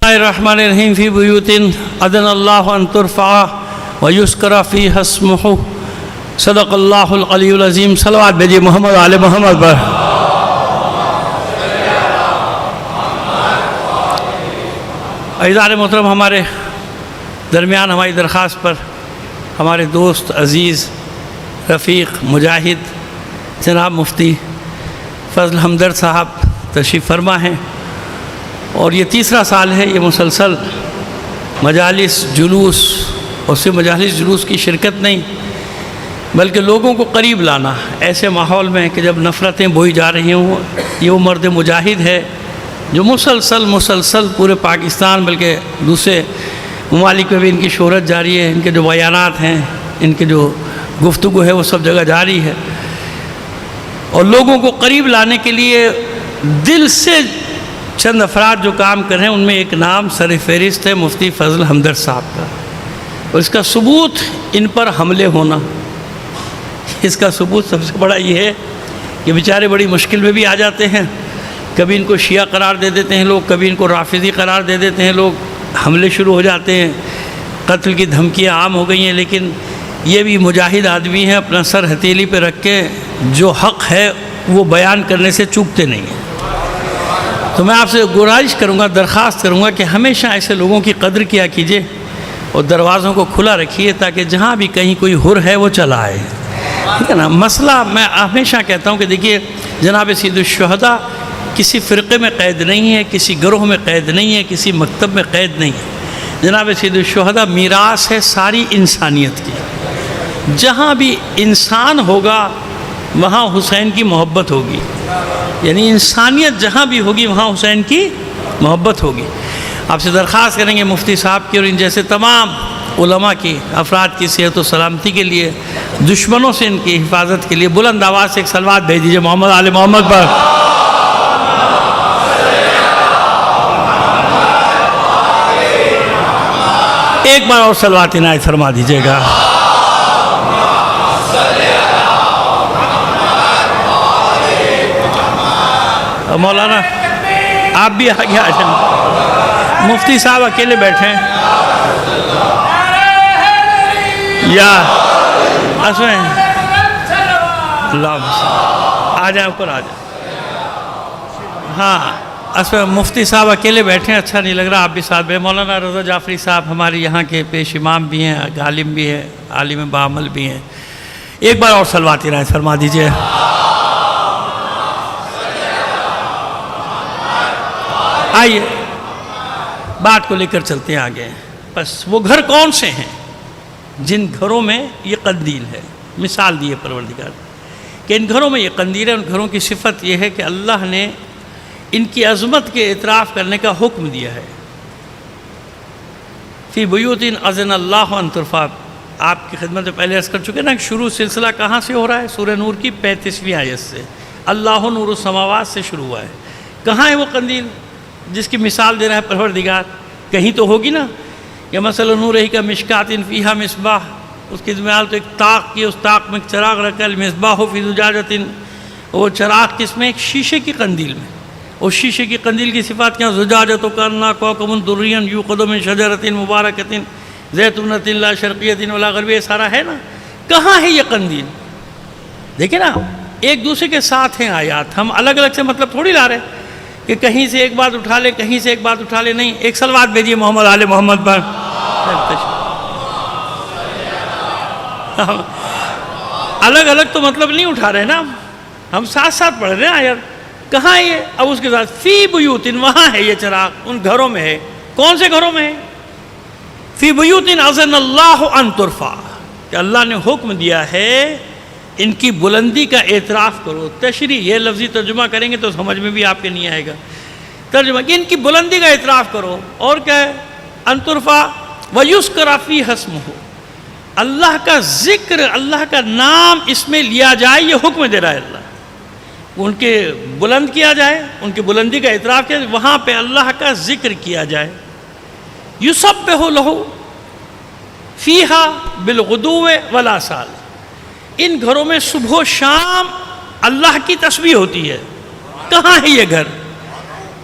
الرحمن الرحیم فی بیوت اذن اللہ ان ترفع ویذکر فیہا اسمہ صدق اللہ العلی العظیم. صلوات بھیجیے محمد آل محمد پر. عزیزان محترم، ہمارے درمیان ہماری درخواست پر ہمارے دوست عزیز رفیق مجاہد جناب مفتی فضل ہمدرد صاحب تشریف فرما ہیں، اور یہ تیسرا سال ہے یہ مسلسل مجالس جلوس، اور صرف مجالس جلوس کی شرکت نہیں بلکہ لوگوں کو قریب لانا ایسے ماحول میں کہ جب نفرتیں بوئی جا رہی ہوں. یہ وہ مرد مجاہد ہے جو مسلسل پورے پاکستان بلکہ دوسرے ممالک میں بھی ان کی شہرت جاری ہے. ان کے جو بیانات ہیں، ان کے جو گفتگو ہے وہ سب جگہ جاری ہے، اور لوگوں کو قریب لانے کے لیے دل سے چند افراد جو کام کر رہے ہیں ان میں ایک نام سر فہرست ہے مفتی فضل ہمدرد صاحب کا. اور اس کا ثبوت ان پر حملے ہونا، اس کا ثبوت سب سے بڑا یہ ہے کہ بیچارے بڑی مشکل میں بھی آ جاتے ہیں. کبھی ان کو شیعہ قرار دے دیتے ہیں لوگ، کبھی ان کو رافضی قرار دے دیتے ہیں لوگ، حملے شروع ہو جاتے ہیں، قتل کی دھمکیاں عام ہو گئی ہیں. لیکن یہ بھی مجاہد آدمی ہیں، اپنا سر ہتھیلی پہ رکھ کے جو حق ہے وہ بیان کرنے سے چوکتے نہیں ہیں. تو میں آپ سے گزارش کروں گا، درخواست کروں گا کہ ہمیشہ ایسے لوگوں کی قدر کیا کیجئے اور دروازوں کو کھلا رکھیے تاکہ جہاں بھی کہیں کوئی حر ہے وہ چلا آئے. ٹھیک ہے نا؟ مسئلہ میں ہمیشہ کہتا ہوں کہ دیکھیے جناب سید الشہداء کسی فرقے میں قید نہیں ہے، کسی گروہ میں قید نہیں ہے، کسی مکتب میں قید نہیں ہے. جناب سید الشہداء میراث ہے ساری انسانیت کی. جہاں بھی انسان ہوگا وہاں حسین کی محبت ہوگی، یعنی انسانیت جہاں بھی ہوگی وہاں حسین کی محبت ہوگی. آپ سے درخواست کریں گے مفتی صاحب کی اور ان جیسے تمام علماء کی، افراد کی صحت و سلامتی کے لیے، دشمنوں سے ان کی حفاظت کے لیے بلند آواز سے ایک صلوات بھیج دیجیے محمد آل محمد پر. ایک بار اور صلوات عنایت فرما دیجیے گا. مولانا آپ بھی آگے آ جائیں، مفتی صاحب اکیلے بیٹھے ہیں یا آ جائیں اوپر آ جائیں. ہاں مفتی صاحب اکیلے بیٹھے ہیں، اچھا نہیں لگ رہا. آپ بھی ساتھ میں. مولانا رضا جعفری صاحب ہمارے یہاں کے پیش امام بھی ہیں، عالم بھی ہیں، عالم بعمل بھی ہیں. ایک بار اور صلوات عنایت فرما دیجیے. آئیے بات کو لے کر چلتے ہیں آگے. بس وہ گھر کون سے ہیں جن گھروں میں یہ قندیل ہے؟ مثال دی ہے پروردگار کہ ان گھروں میں یہ قندیل ہے. ان گھروں کی صفت یہ ہے کہ اللہ نے ان کی عظمت کے اعتراف کرنے کا حکم دیا ہے. فی بیوت اذن اللہ ان ترفع. آپ کی خدمت میں پہلے عرض کر چکے نا کہ شروع سلسلہ کہاں سے ہو رہا ہے؟ سورہ نور کی 35ویں آیت سے. اللہ نور السماوات سے شروع ہوا ہے. کہاں ہے وہ قندیل جس کی مثال دے رہا ہے پروردگار؟ کہیں تو ہوگی نا. کہ مثلا نور ہی کا مشکات فیہا مصباح، اس کی مثال تو ایک طاق کی، اس طاق میں ایک چراغ رکھا. المصباح فی زجاجۃ، وہ چراغ کس میں؟ ایک شیشے کی قندیل میں. اور شیشے کی قندیل کی صفات کیا؟ زجاجۃ کأنہا کوکب درری یوقد من شجرۃ مبارکۃ زیتونۃ لا شرقیۃ ولا غربیہ. سارا ہے نا. کہاں ہے یہ قندیل؟ دیکھیں نا ایک دوسرے کے ساتھ ہیں آیات. ہم الگ الگ سے مطلب تھوڑی لا رہے کہ کہیں سے ایک بات اٹھا لے کہیں سے ایک بات اٹھا لے. نہیں، ایک صلوات بھیجیے محمد آل محمد پر. الگ الگ تو مطلب نہیں اٹھا رہے نا، ہم ساتھ ساتھ پڑھ رہے ہیں یار. کہاں ہے یہ؟ اب اس کے ساتھ فی بیوت، وہاں ہے یہ چراغ، ان گھروں میں ہے. کون سے گھروں میں ہے؟ فی بیوت اذن اللہ ان ترفع، کہ اللہ نے حکم دیا ہے ان کی بلندی کا اعتراف کرو. تشریح یہ لفظی ترجمہ کریں گے تو سمجھ میں بھی آپ کے نہیں آئے گا. ترجمہ کہ ان کی بلندی کا اعتراف کرو. اور کیا ہے؟ ان ترفع ویذکر فیہا اسمہ، اللہ کا ذکر، اللہ کا نام اس میں لیا جائے. یہ حکم دے رہا ہے اللہ، ان کے بلند کیا جائے، ان کی بلندی کا اعتراف کیا جائے، وہاں پہ اللہ کا ذکر کیا جائے. یسبح لہ فیہا بالغدو والآصال، ان گھروں میں صبح و شام اللہ کی تسبیح ہوتی ہے. کہاں ہے یہ گھر؟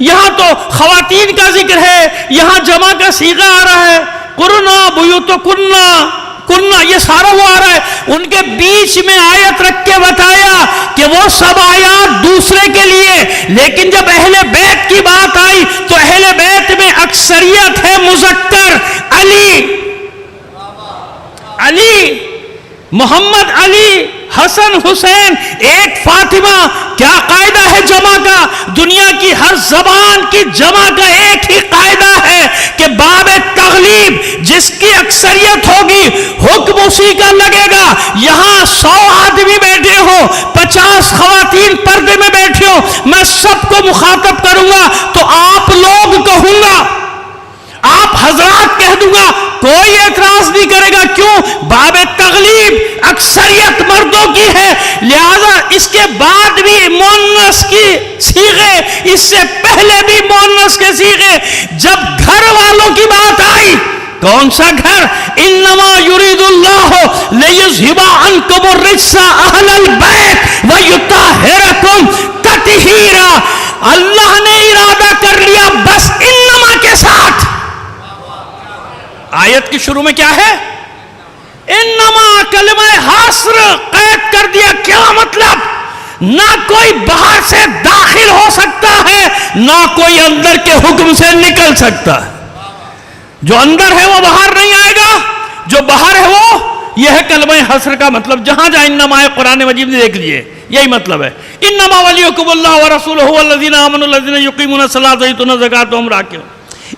یہاں تو خواتین کا ذکر ہے، یہاں جمع کا صیغہ آ رہا ہے، قرنا بیوتکننا کننا، یہ سارا وہ آ رہا ہے۔ ان کے بیچ میں آیت رکھ کے بتایا کہ وہ سب آیات دوسرے کے لیے، لیکن جب اہل بیت کی بات آئی تو اہل بیت میں اکثریت ہے مذکر، علی، محمد علی، حسن حسین، ایک فاطمہ۔ کیا قاعدہ ہے جمع کا؟ دنیا کی ہر زبان کی جمع کا ایک ہی قاعدہ ہے کہ باب تغلیب، جس کی اکثریت ہوگی حکم اسی کا لگے گا۔ یہاں 100 آدمی بیٹھے ہو، 50 خواتین پردے میں بیٹھے ہو، میں سب کو مخاطب کروں گا تو آپ لوگ کہوں گا، آپ حضرات کہہ دوں گا، کوئی اعتراض نہیں کرے گا۔ کیوں؟ باب تغلیب اکثریت مردوں کی ہے، لہذا اس کے بعد بھی مؤنث کی صیغے، اس سے پہلے بھی مؤنث کے صیغے۔ جب گھر والوں کی بات آئی، کون سا گھر؟ انما یرید اللہ لیذھب عنکم الرجس اہل البیت ویطہرکم تطہیرا۔ اللہ نے ارادہ کر لیا بس انما کے ساتھ۔ آیت کی شروع میں کیا ہے؟ انما، کلمہ حاصر قید کر دیا۔ کیا مطلب؟ نہ کوئی باہر سے داخل ہو سکتا ہے، نہ کوئی اندر کے حکم سے نکل سکتا ہے۔ جو اندر ہے وہ باہر نہیں آئے گا، جو باہر ہے وہ، یہ ہے کلمہ حاصر کا مطلب۔ جہاں جہاں انما ہے قرآن مجید نے دیکھ لیے، یہی مطلب ہے۔ انما ولیکم اللہ ورسولہ والذین آمنوا الذین یقیمون الصلاۃ ویؤتون الزکاۃ وہم راکعون۔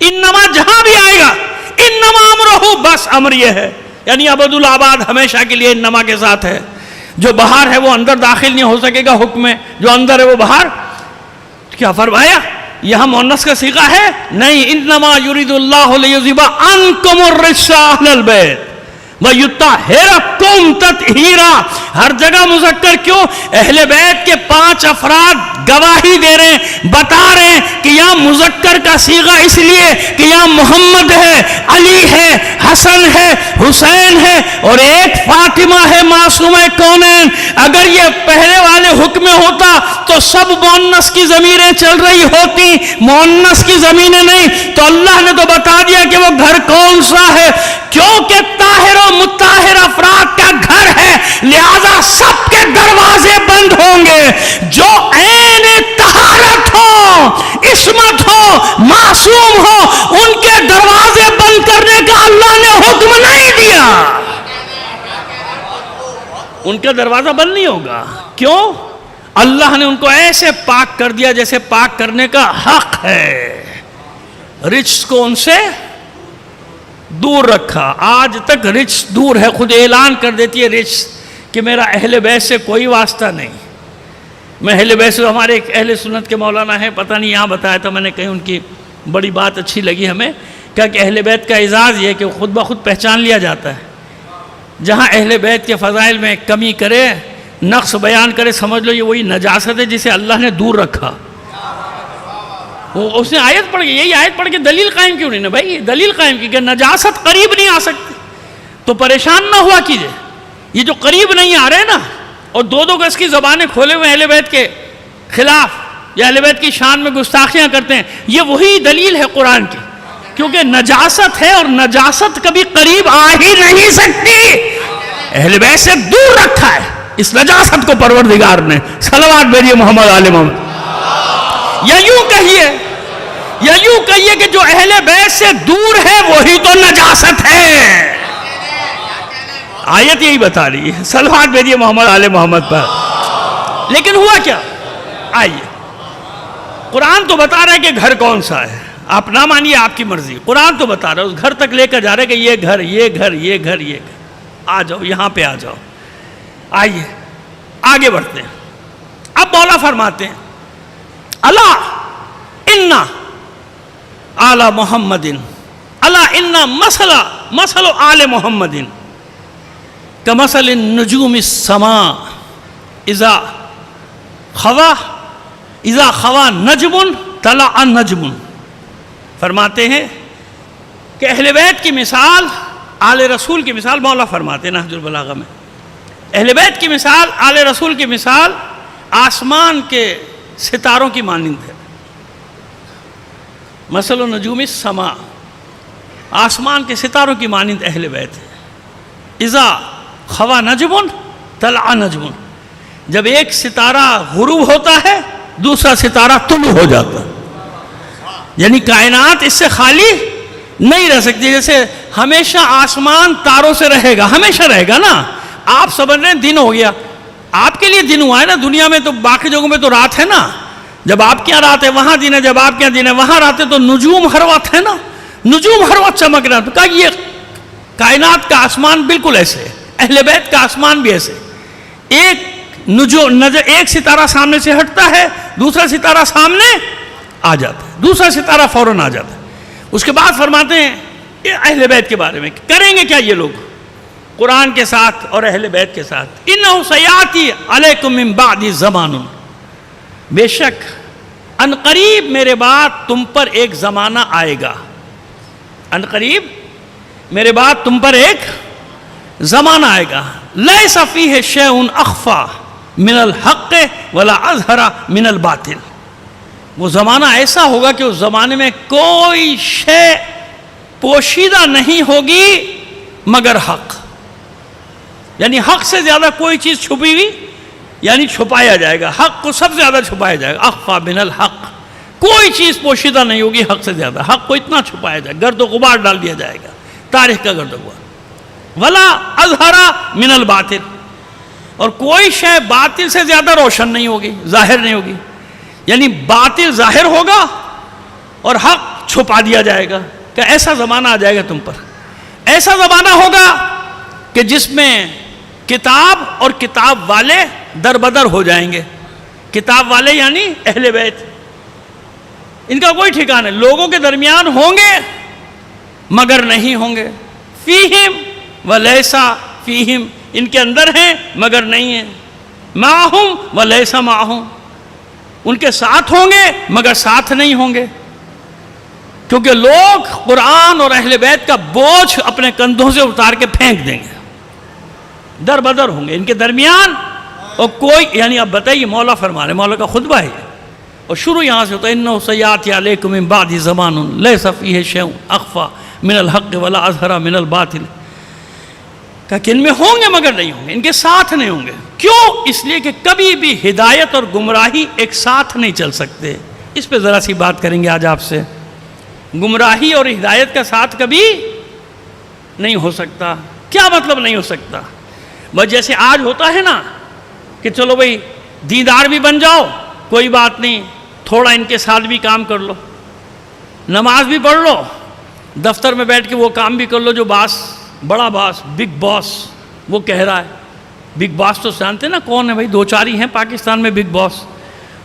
انما جہاں بھی آئے گا، انما امرہ، بس امر یہ ہے، یعنی ابد الآباد ہمیشہ کے لیے انما کے ساتھ ہے۔ جو باہر ہے وہ اندر داخل نہیں ہو سکے گا حکم میں، جو اندر ہے وہ باہر۔ کیا فرمایا؟ یہاں مؤنث کا صیغہ ہے؟ نہیں، انما یرید اللہ لیذھب عنکم الرجس اہل البیت ویطہرکم تطہیرا۔ ہر جگہ مذکر کیوں؟ اہل بیت کے 5 افراد گواہی دے رہے ہیں، بتا رہے ہیں کہ یہاں مذکر کا صیغہ اس لیے کہ یہاں محمد ہے، علی ہے، حسن ہے، حسین ہے، اور ایک فاطمہ ہے معصومہ کونین۔ اگر یہ پہلے والے حکم میں ہوتا تو سب مؤنث کی ضمیریں چل رہی ہوتی، مؤنث کی ضمیریں نہیں۔ تو اللہ نے تو بتا دیا کہ وہ گھر کون سا ہے، کیونکہ طاہر و مطہر افراد کا گھر ہے، لہذا سب کے دروازے بند ہوں گے۔ جو عین طہارت ہو، عصمت ہو، معصوم ہو، ان کے دروازے بند کرنے کا اللہ نے حکم نہیں دیا۔ ان کا دروازہ بند نہیں ہوگا۔ کیوں؟ اللہ نے ان کو ایسے پاک کر دیا جیسے پاک کرنے کا حق ہے۔ رجس کو ان سے دور رکھا۔ آج تک رجس دور ہے، خود اعلان کر دیتی ہے رجس کہ میرا اہل بیت سے کوئی واسطہ نہیں۔ میں اہل بیت سے، ہمارے ایک اہل سنت کے مولانا ہیں، پتہ نہیں یہاں بتایا تھا میں نے، کہیں ان کی بڑی بات اچھی لگی ہمیں، کہا کہ اہل بیت کا اعزاز یہ ہے کہ خود بخود پہچان لیا جاتا ہے۔ جہاں اہل بیت کے فضائل میں کمی کرے، نقص بیان کرے، سمجھ لو یہ وہی نجاست ہے جسے اللہ نے دور رکھا۔ اس نے آیت پڑھ کے، یہی آیت پڑھ کے دلیل قائم کیوں نہیں نا بھائی؟ دلیل قائم کی کہ نجاست قریب نہیں آ سکتی، تو پریشان نہ ہوا کیجئے۔ یہ جو قریب نہیں آ رہے نا، اور 2 گز کی زبانیں کھولے ہوئے اہل بیت کے خلاف یا اہل بیت کی شان میں گستاخیاں کرتے ہیں، یہ وہی دلیل ہے قرآن کی، کیونکہ نجاست ہے اور نجاست کبھی قریب آ ہی نہیں سکتی۔ اہل بیت سے دور رکھا ہے اس نجاست کو پروردگار نے۔ صلوات بھیجیے محمد آل محمد۔ یا یوں کہیے کہ جو اہل بیت سے دور ہے وہی تو نجاست ہے۔ آیت یہی بتا رہی ہے۔ صلوات بھیجیے محمد آل محمد پر۔ لیکن ہوا کیا؟ آئیے، قرآن تو بتا رہا ہے کہ گھر کون سا ہے، آپ نہ مانیے، آپ کی مرضی۔ قرآن تو بتا رہا ہے، اس گھر تک لے کر جا رہا ہے کہ یہ گھر، یہ گھر، یہ گھر، یہ گھر۔ آ جاؤ یہاں پہ، آ جاؤ۔ آئیے آگے بڑھتے ہیں۔ اب مولا فرماتے ہیں، الا ان آل محمد، الا ان مثل آل محمد کمثل النجوم السماء اذا خوا نجم طلع نجم۔ فرماتے ہیں کہ اہل بیت کی مثال، آل رسول کی مثال، مولا فرماتے ہیں نہج البلاغہ میں، اہل بیت کی مثال، آل رسول کی مثال آسمان کے ستاروں کی مانند ہے۔ مثل نجوم السما، آسمان کے ستاروں کی مانند اہل بیت ہے۔ اذا خوا نجم طلع نجم، جب ایک ستارہ غروب ہوتا ہے دوسرا ستارہ طلوع ہو جاتا ہے، یعنی کائنات اس سے خالی نہیں رہ سکتی۔ جیسے ہمیشہ آسمان تاروں سے رہے گا، ہمیشہ رہے گا نا۔ آپ سمجھ رہے ہیں دن ہو گیا، آپ کے لیے دن ہوا ہے نا، دنیا میں تو باقی جگہوں میں تو رات ہے نا۔ جب آپ کے یہاں رات ہے وہاں دن ہے، جب آپ کے یہاں دن ہے وہاں رات ہے، تو نجوم ہر وقت ہے نا، نجوم ہر وقت چمک رہا ہے۔ تو کہا یہ کائنات کا آسمان بالکل ایسے ہے، اہل بیت کا آسمان بھی ایسے۔ ایک ایک ستارہ سامنے سے ہٹتا ہے، دوسرا ستارہ سامنے آ جاتا ہے، دوسرا ستارہ فوراً آ جاتا ہے۔ اس کے بعد فرماتے ہیں اہل بیت کے بارے میں، کریں گے کیا یہ لوگ قرآن کے ساتھ اور اہل بیت کے ساتھ؟ اِنَّهُ سَيَأْتِي عَلَيْكُم مِّن بَعْدِ زَمَانٌ، بے شک ان قریب میرے بعد تم پر ایک زمانہ آئے گا، ان قریب میرے بعد تم پر ایک زمانہ آئے گا، لَيْسَ فِيهِ شَيْءٌ أَخْفَى مِنَ الْحَقِّ وَلَا أَظْهَرَ مِنَ الْبَاطِلِ۔ وہ زمانہ ایسا ہوگا کہ اس زمانے میں کوئی شے پوشیدہ نہیں ہوگی مگر حق، یعنی حق سے زیادہ کوئی چیز چھپی ہوئی یعنی چھپایا جائے گا، حق کو سب سے زیادہ چھپایا جائے گا۔ اخفا من الحق، کوئی چیز پوشیدہ نہیں ہوگی حق سے زیادہ، حق کو اتنا چھپایا جائے گا، گرد و غبار ڈال دیا جائے گا، تاریخ کا گرد و غبار۔ ولا اظہر من الباطل، اور کوئی شے باطل سے زیادہ روشن نہیں ہوگی، ظاہر نہیں ہوگی، یعنی باطل ظاہر ہوگا اور حق چھپا دیا جائے گا۔ کہ ایسا زمانہ آ جائے گا تم پر، ایسا زمانہ ہوگا کہ جس میں کتاب اور کتاب والے در بدر ہو جائیں گے۔ کتاب والے یعنی اہل بیت، ان کا کوئی ٹھکانہ نہیں، لوگوں کے درمیان ہوں گے مگر نہیں ہوں گے۔ فیہم ولیسا فیہم، ان کے اندر ہیں مگر نہیں ہیں۔ معہم ولیسا معہم، ان کے ساتھ ہوں گے مگر ساتھ نہیں ہوں گے، کیونکہ لوگ قرآن اور اہل بیت کا بوجھ اپنے کندھوں سے اتار کے پھینک دیں گے، در بدر ہوں گے ان کے درمیان۔ اور کوئی، یعنی اب بتائیے، مولا فرما رہے، مولا کا خطبہ ہے اور شروع یہاں سے ہوتا ہے، اِنَّهُ سَيَأْتِي عَلَيْكُم مِّن بَعْدِ زَمَانٌ لَيْسَ فِيهِ شَيْءٌ أَخْفَى مِنَ الْحَقِّ وَلَا أَظْهَرَ مِنَ الْبَاطِلِ، کہ ان میں ہوں گے مگر نہیں ہوں گے، ان کے ساتھ نہیں ہوں گے۔ کیوں؟ اس لیے کہ کبھی بھی ہدایت اور گمراہی ایک ساتھ نہیں چل سکتے۔ اس پہ ذرا سی بات کریں گے آج آپ سے۔ گمراہی اور ہدایت کا ساتھ کبھی نہیں ہو سکتا۔ کیا مطلب نہیں ہو سکتا؟ بس جیسے آج ہوتا ہے نا کہ چلو بھائی دیندار بھی بن جاؤ، کوئی بات نہیں، تھوڑا ان کے ساتھ بھی کام کر لو، نماز بھی پڑھ لو، دفتر میں بیٹھ کے وہ کام بھی کر لو جو بڑا باس، بگ باس وہ کہہ رہا ہے۔ بگ باس تو جانتے نا کون ہے بھائی، دو چار ہی ہیں پاکستان میں بگ باس،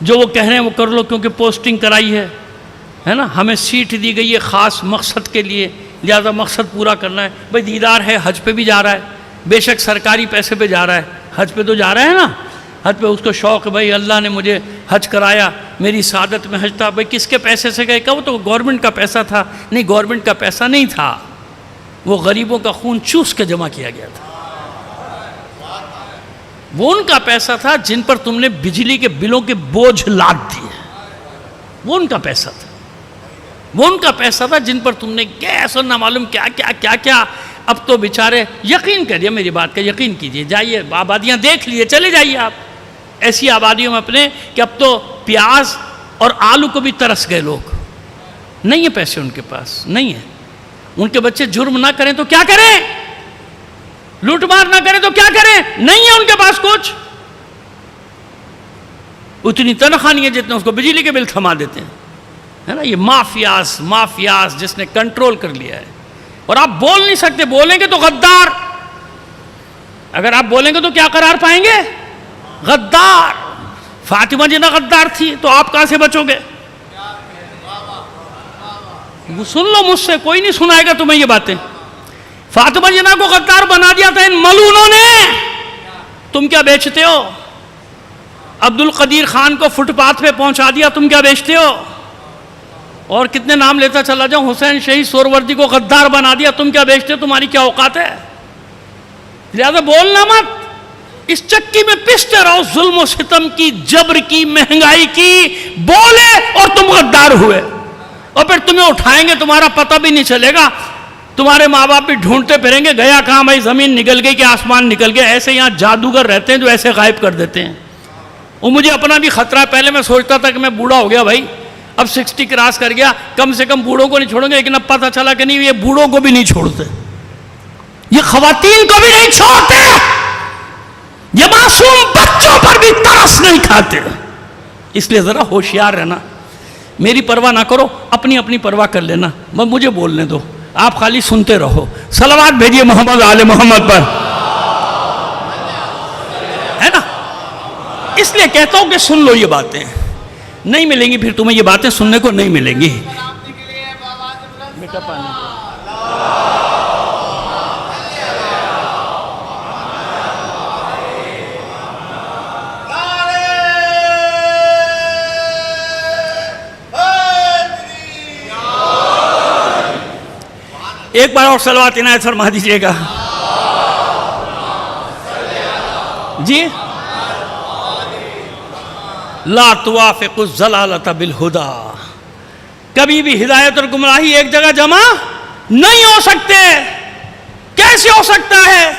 جو وہ کہہ رہے ہیں وہ کر لو، کیونکہ پوسٹنگ کرائی ہے نا، ہمیں سیٹ دی گئی ہے خاص مقصد کے لیے، لہذا مقصد پورا کرنا ہے۔ بھائی دیدار ہے، حج پہ بھی جا رہا ہے، بے شک سرکاری پیسے پہ جا رہا ہے، حج پہ تو جا رہا ہے نا، حج پہ اس کو شوق ہے، بھائی اللہ نے مجھے حج کرایا، میری سعادت میں حج تھا۔ بھائی کس کے پیسے سے گئے؟ کہ وہ تو گورنمنٹ کا پیسہ تھا۔ نہیں، گورنمنٹ کا پیسہ نہیں تھا، وہ غریبوں کا خون چوس کے جمع کیا گیا تھا۔ وہ ان کا پیسہ تھا جن پر تم نے بجلی کے بلوں کے بوجھ لاد دیے، وہ ان کا پیسہ تھا، وہ ان کا پیسہ تھا جن پر تم نے گیس اور نہ معلوم کیا کیا کیا کیا۔ اب تو بیچارے، یقین کریے میری بات کا، یقین کیجئے، جائیے آبادیاں دیکھ لیجئے، چلے جائیے آپ ایسی آبادیوں میں اپنے، کہ اب تو پیاز اور آلو کو بھی ترس گئے لوگ، نہیں ہے پیسے ان کے پاس، نہیں ہے۔ ان کے بچے جرم نہ کریں تو کیا کریں، لوٹ مار نہ کریں تو کیا کریں، نہیں ہے ان کے پاس کچھ، اتنی تنخواہ نہیں ہے جتنے اس کو بجلی کے بل تھما دیتے ہیں، ہے نا۔ یہ مافیاز جس نے کنٹرول کر لیا ہے، اور آپ بول نہیں سکتے، بولیں گے تو غدار، اگر آپ بولیں گے تو کیا قرار پائیں گے، غدار۔ فاطمہ جنہ غدار تھی تو آپ کہاں سے بچو گے؟ وہ سن لو مجھ سے، کوئی نہیں سنائے گا تمہیں یہ باتیں۔ فاطمہ جنہ کو غدار بنا دیا تھا ان ملعونوں نے، تم کیا بیچتے ہو؟ عبد القدیر خان کو فٹ پاتھ پہ پہنچا دیا، تم کیا بیچتے ہو؟ اور کتنے نام لیتا چلا جاؤں، حسین شہید سہروردی کو غدار بنا دیا، تم کیا بیچتے ہو؟ تمہاری کیا اوقات ہے؟ لہذا بولنا مت، اس چکی میں پستے رہو، ظلم و ستم کی، جبر کی، مہنگائی کی، بولے اور تم غدار ہوئے، اور پھر تمہیں اٹھائیں گے تمہارا پتہ بھی نہیں چلے گا, تمہارے ماں باپ بھی ڈھونڈتے پھریں گے گیا کہاں بھائی, زمین نکل گئی کہ آسمان نکل گیا. ایسے یہاں جادوگر رہتے ہیں جو ایسے غائب کر دیتے ہیں. اور مجھے اپنا بھی خطرہ ہے, پہلے میں سوچتا تھا کہ میں بوڑھا ہو گیا بھائی, اب 60 کراس کر گیا, کم سے کم بوڑھوں کو نہیں چھوڑیں گے, لیکن اب پتہ چلا کہ نہیں, یہ بوڑھوں کو بھی نہیں چھوڑتے, یہ خواتین کو بھی نہیں چھوڑتے, یہ معصوم بچوں پر بھی ترس نہیں کھاتے. اس لیے ذرا ہوشیار رہنا, میری پرواہ نہ کرو, اپنی اپنی پرواہ کر لینا, مجھے بولنے دو, آپ خالی سنتے رہو. صلوات بھیجیے محمد آل محمد پر, ہے نا. اس لیے کہتا ہوں کہ سن لو یہ باتیں, نہیں ملیں گی پھر تمہیں یہ باتیں سننے کو نہیں ملیں گی. ایک بار اور صلوات عنایت فرما دیجئے گا جی. لا توافق الضلالۃ بالہدی, کبھی بھی ہدایت اور گمراہی ایک جگہ جمع نہیں ہو سکتے. کیسے ہو سکتا ہے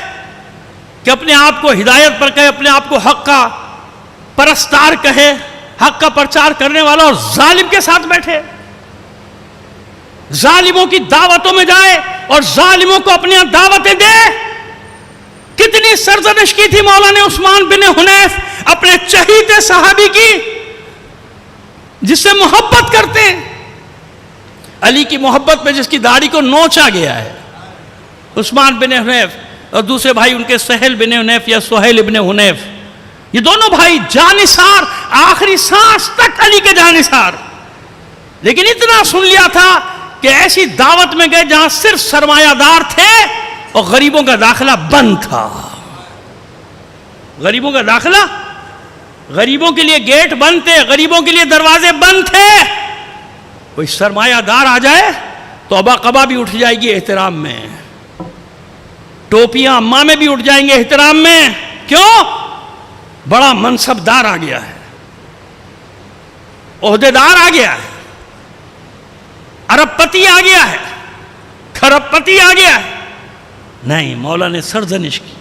کہ اپنے آپ کو ہدایت پر کہے, اپنے آپ کو حق کا پرستار کہے, حق کا پرچار کرنے والا, اور ظالم کے ساتھ بیٹھے, ظالموں کی دعوتوں میں جائے اور ظالموں کو اپنی دعوتیں دے. کتنی سرزنش کی تھی مولانا عثمان بن حنیف اپنے چہیتے صحابی کی, جس سے محبت کرتے ہیں, علی کی محبت میں جس کی داڑھی کو نوچا گیا ہے, عثمان بن حنیف, اور دوسرے بھائی ان کے سہل بن حنیف یا سہیل بن حنیف, یہ دونوں بھائی جانثار, آخری سانس تک علی کے جانثار. لیکن اتنا سن لیا تھا کہ ایسی دعوت میں گئے جہاں صرف سرمایہ دار تھے اور غریبوں کا داخلہ بند تھا. غریبوں کا داخلہ, غریبوں کے لیے گیٹ بند تھے, غریبوں کے لیے دروازے بند تھے. کوئی سرمایہ دار آ جائے تو ابا قبا بھی اٹھ جائے گی احترام میں, ٹوپیاں امامے بھی اٹھ جائیں گے احترام میں. کیوں؟ بڑا منصب دار آ گیا ہے, عہدے دار آ گیا ہے, ارب پتی آ گیا ہے, کھرب پتی آ گیا ہے. نہیں, مولا نے سرزنش کی.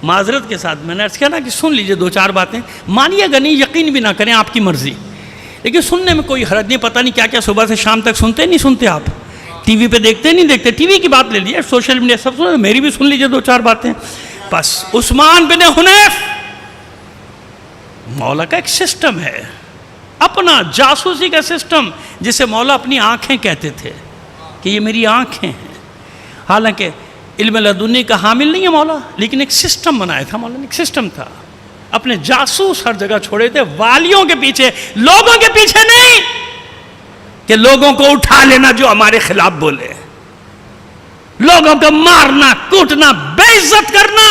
معذرت کے ساتھ میں نے عرض کیا نا کہ سن لیجئے دو چار باتیں, مانیے گا نہیں, یقین بھی نہ کریں, آپ کی مرضی, لیکن سننے میں کوئی حرج نہیں. پتہ نہیں کیا کیا صبح سے شام تک سنتے نہیں سنتے آپ, ٹی وی پہ دیکھتے نہیں دیکھتے, ٹی وی کی بات لے لیجیے, سوشل میڈیا سب سنتے, میری بھی سن لیجئے دو چار باتیں. بس عثمان بن حنیف, مولا کا ایک سسٹم ہے اپنا, جاسوسی کا سسٹم, جسے مولا اپنی آنکھیں کہتے تھے کہ یہ میری آنکھیں ہیں. حالانکہ علم لدنی کا حامل نہیں ہے مولا, لیکن ایک سسٹم بنایا تھا مولا نے, ایک سسٹم تھا. اپنے جاسوس ہر جگہ چھوڑے تھے, والیوں کے پیچھے, لوگوں کے پیچھے نہیں کہ لوگوں کو اٹھا لینا جو ہمارے خلاف بولے, لوگوں کو مارنا, کوٹنا, بے عزت کرنا,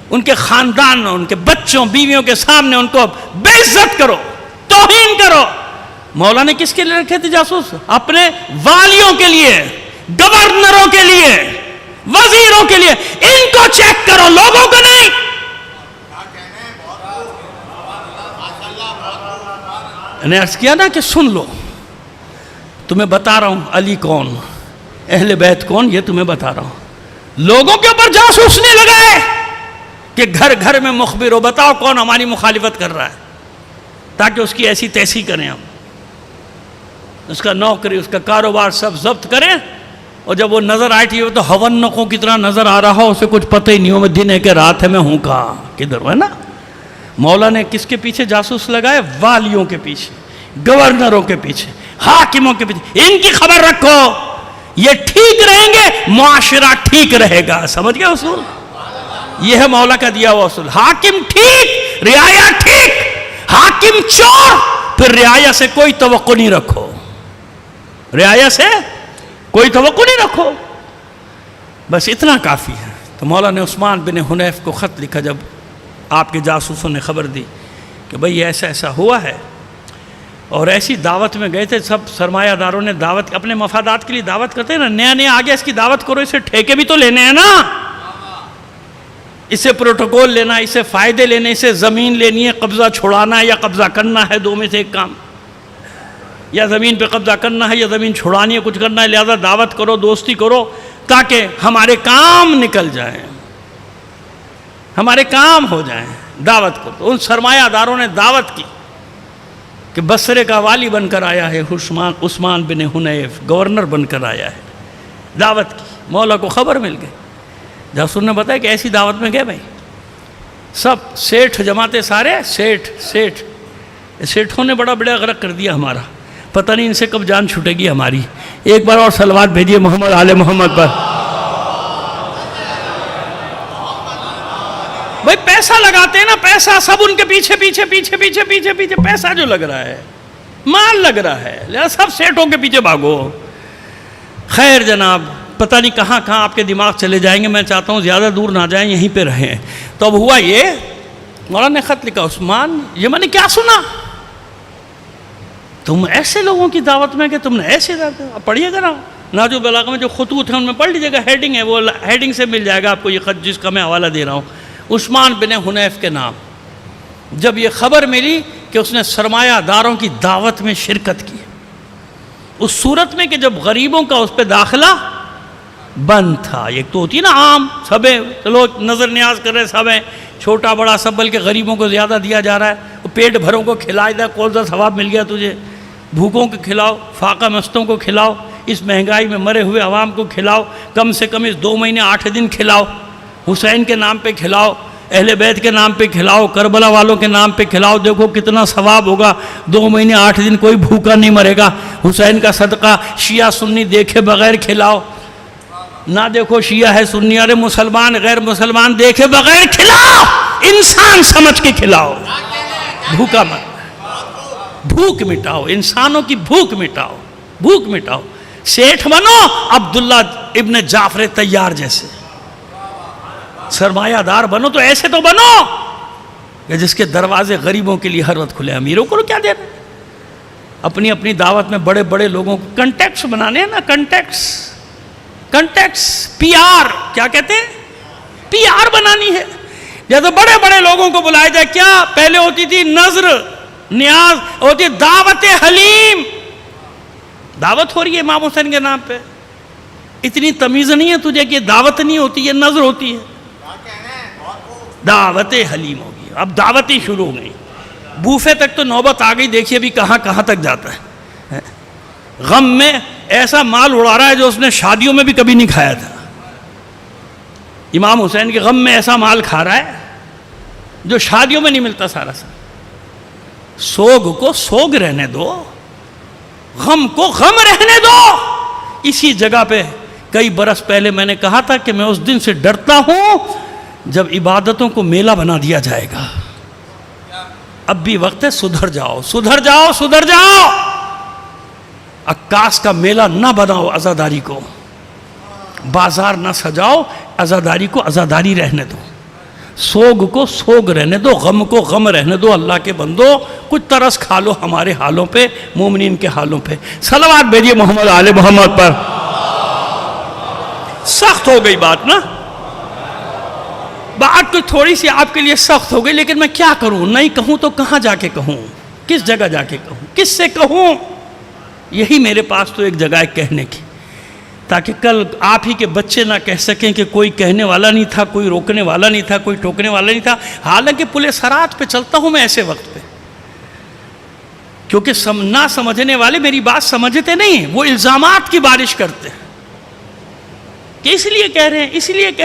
ان کے خاندان, ان کے بچوں بیویوں کے سامنے ان کو بے عزت کرو, توہین کرو. مولا نے کس کے لیے رکھے تھے جاسوس؟ اپنے والیوں کے لیے, گورنروں کے لیے, وزیروں کے لیے. ان کو چیک کرو, لوگوں کو نہیں. میں نے عرض کیا نا کہ سن لو, تمہیں بتا رہا ہوں علی کون, اہل بیت کون, یہ تمہیں بتا رہا ہوں. لوگوں کے اوپر جاسوس نہیں لگائے کہ گھر گھر میں مخبر ہو, بتاؤ کون ہماری مخالفت کر رہا ہے, تاکہ اس کی ایسی تیسی کریں ہم, اس کا نوکری, اس کا کاروبار سب ضبط کریں. اور جب وہ نظر آئی تھی تو ہونقوں کی طرح نظر آ رہا ہو, اسے کچھ پتہ ہی نہیں ہو میں دن ہے کہ رات ہے, میں ہوں کہاں, کدھر ہوں, ہے نا. مولا نے کس کے پیچھے جاسوس لگائے؟ والیوں کے پیچھے, گورنروں کے پیچھے, حاکموں کے پیچھے. ان کی خبر رکھو, یہ ٹھیک رہیں گے, معاشرہ ٹھیک رہے گا. سمجھ گئے اصول؟ یہ ہے مولا کا دیا ہوا اصول. حاکم ٹھیک, رعایا ٹھیک. حاکم چور, پھر رعایا سے کوئی توقع نہیں رکھو, رعایا سے کوئی توقع نہیں رکھو. بس اتنا کافی ہے. تو مولا نے عثمان بن حنیف کو خط لکھا جب آپ کے جاسوسوں نے خبر دی کہ بھئی ایسا ایسا ہوا ہے, اور ایسی دعوت میں گئے تھے, سب سرمایہ داروں نے دعوت, اپنے مفادات کے لیے دعوت کرتے ہیں نا, نیا نیا آگے اس کی دعوت کرو, اسے ٹھیکے بھی تو لینے ہیں نا, اسے پروٹوکول لینا, اسے فائدے لینے, اسے زمین لینی ہے, قبضہ چھڑانا ہے یا قبضہ کرنا ہے, دو میں سے ایک کام. یا زمین پہ قبضہ کرنا ہے یا زمین چھڑانی ہے، کچھ کرنا ہے، لہذا دعوت کرو، دوستی کرو تاکہ ہمارے کام نکل جائیں، ہمارے کام ہو جائیں، دعوت کرو۔ تو ان سرمایہ داروں نے دعوت کی کہ بصرے کا والی بن کر آیا ہے عثمان بن حنیف، گورنر بن کر آیا ہے، دعوت کی، مولا کو خبر مل گئی۔ جاسوس نے بتایا کہ ایسی دعوت میں گئے بھائی، سب سیٹھ جماعتیں، سارے سیٹھوں نے بڑا غرق کر دیا ہمارا، پتہ نہیں ان سے کب جان چھوٹے گی ہماری۔ ایک بار اور صلوات بھیجیے محمد آل محمد پر۔ بھائی پیسہ لگاتے ہیں نا، پیسہ سب ان کے پیچھے پیسہ جو لگ رہا ہے، مال لگ رہا ہے، لہذا سب سیٹھوں کے پیچھے بھاگو۔ خیر جناب، پتہ نہیں کہاں آپ کے دماغ چلے جائیں گے، میں چاہتا ہوں زیادہ دور نہ جائیں، یہیں پہ رہیں۔ تو اب ہوا یہ، مولانا نے خط لکھا، عثمان یہ میں نے کیا سنا، تم ایسے لوگوں کی دعوت میں کہ تم نے ایسے دعوت، اب پڑھیے گا نا ناجو بلاغہ میں جو خطوط ہیں ان میں پڑھ لیجیے گا، ہیڈنگ ہے، وہ ہیڈنگ سے مل جائے گا آپ کو یہ خط جس کا میں حوالہ دے رہا ہوں۔ عثمان بن حنیف کے نام، جب یہ خبر ملی کہ اس نے سرمایہ داروں کی دعوت میں شرکت کی، اس صورت میں کہ جب غریبوں کا اس پہ داخلہ بند تھا، ایک تو ہوتی ہے نا عام، سب ہے چلو نظر نیاز کر رہے، سب ہیں چھوٹا بڑا سب، بلکہ غریبوں کو زیادہ دیا جا رہا ہے، وہ پیٹ بھروں کو کھلائے دا، کون سا ثواب مل گیا تجھے، بھوکوں کو کھلاؤ، فاقہ مستوں کو کھلاؤ، اس مہنگائی میں مرے ہوئے عوام کو کھلاؤ، کم سے کم اس 2 مہینے 8 دن کھلاؤ، حسین کے نام پہ کھلاؤ، اہل بیت کے نام پہ کھلاؤ، کربلا والوں کے نام پہ کھلاؤ، دیکھو کتنا ثواب ہوگا، 2 مہینے 8 دن کوئی بھوکا نہیں مرے گا، حسین کا صدقہ شیعہ سنی دیکھے بغیر کھلاؤ، نہ دیکھو شیعہ ہے سنی، ارے مسلمان غیر مسلمان دیکھے بغیر کھلاؤ، انسان سمجھ کے کھلاؤ، بھوکا مت، بھوک مٹاؤ، انسانوں کی بھوک مٹاؤ، سیٹھ بنو عبداللہ ابن جعفر طیار جیسے، سرمایہ دار بنو تو ایسے تو بنو کہ جس کے دروازے غریبوں کے لیے ہر وقت کھلے، امیروں کو کیا دینا، اپنی دعوت میں بڑے بڑے لوگوں کو کنٹیکٹس بنانے ہیں نا، کنٹیکٹس، پی آر کیا کہتے ہیں، پی آر بنانی ہے، جیسے بڑے بڑے لوگوں کو بلایا جائے، کیا پہلے ہوتی تھی نظر نیاز، ہوتی دعوت حلیم، دعوت ہو رہی ہے امام حسین کے نام پہ، اتنی تمیز نہیں ہے تجھے کہ دعوت نہیں ہوتی ہے، نظر ہوتی ہے، دعوت حلیم ہوگی، اب دعوتیں شروع ہو گئی، بوفے تک تو نوبت آ گئی، دیکھیے ابھی کہاں تک جاتا ہے، غم میں ایسا مال اڑا رہا ہے جو اس نے شادیوں میں بھی کبھی نہیں کھایا تھا، امام حسین کے غم میں ایسا مال کھا رہا ہے جو شادیوں میں نہیں ملتا، سارا سوگ کو سوگ رہنے دو، غم کو غم رہنے دو۔ اسی جگہ پہ کئی برس پہلے میں نے کہا تھا کہ میں اس دن سے ڈرتا ہوں جب عبادتوں کو میلہ بنا دیا جائے گا، اب بھی وقت ہے، سدھر جاؤ، عکاس کا میلہ نہ بناؤ، عزاداری کو بازار نہ سجاؤ، عزاداری کو عزاداری رہنے دو، سوگ کو سوگ رہنے دو، غم کو غم رہنے دو، اللہ کے بندو کچھ ترس کھا لو ہمارے حالوں پہ، مومنین کے حالوں پہ۔ صلوات بھیجیے محمد آل محمد پر۔ سخت ہو گئی بات نا، بات تو تھوڑی سی آپ کے لیے سخت ہو گئی، لیکن میں کیا کروں، نہیں کہوں تو کہاں جا کے کہوں، کس جگہ جا کے کہوں، کس سے کہوں، یہی میرے پاس تو ایک جگہ ہے کہنے کی، تاکہ کل آپ ہی کے بچے نہ کہہ سکیں کہ کوئی کہنے والا نہیں تھا، کوئی روکنے والا نہیں تھا، کوئی ٹوکنے والا نہیں تھا، حالانکہ پل صراط پہ چلتا ہوں میں ایسے وقت پہ، کیونکہ نہ سمجھنے والے میری بات سمجھتے نہیں، وہ الزامات کی بارش کرتے ہیں کہ اس لیے کہہ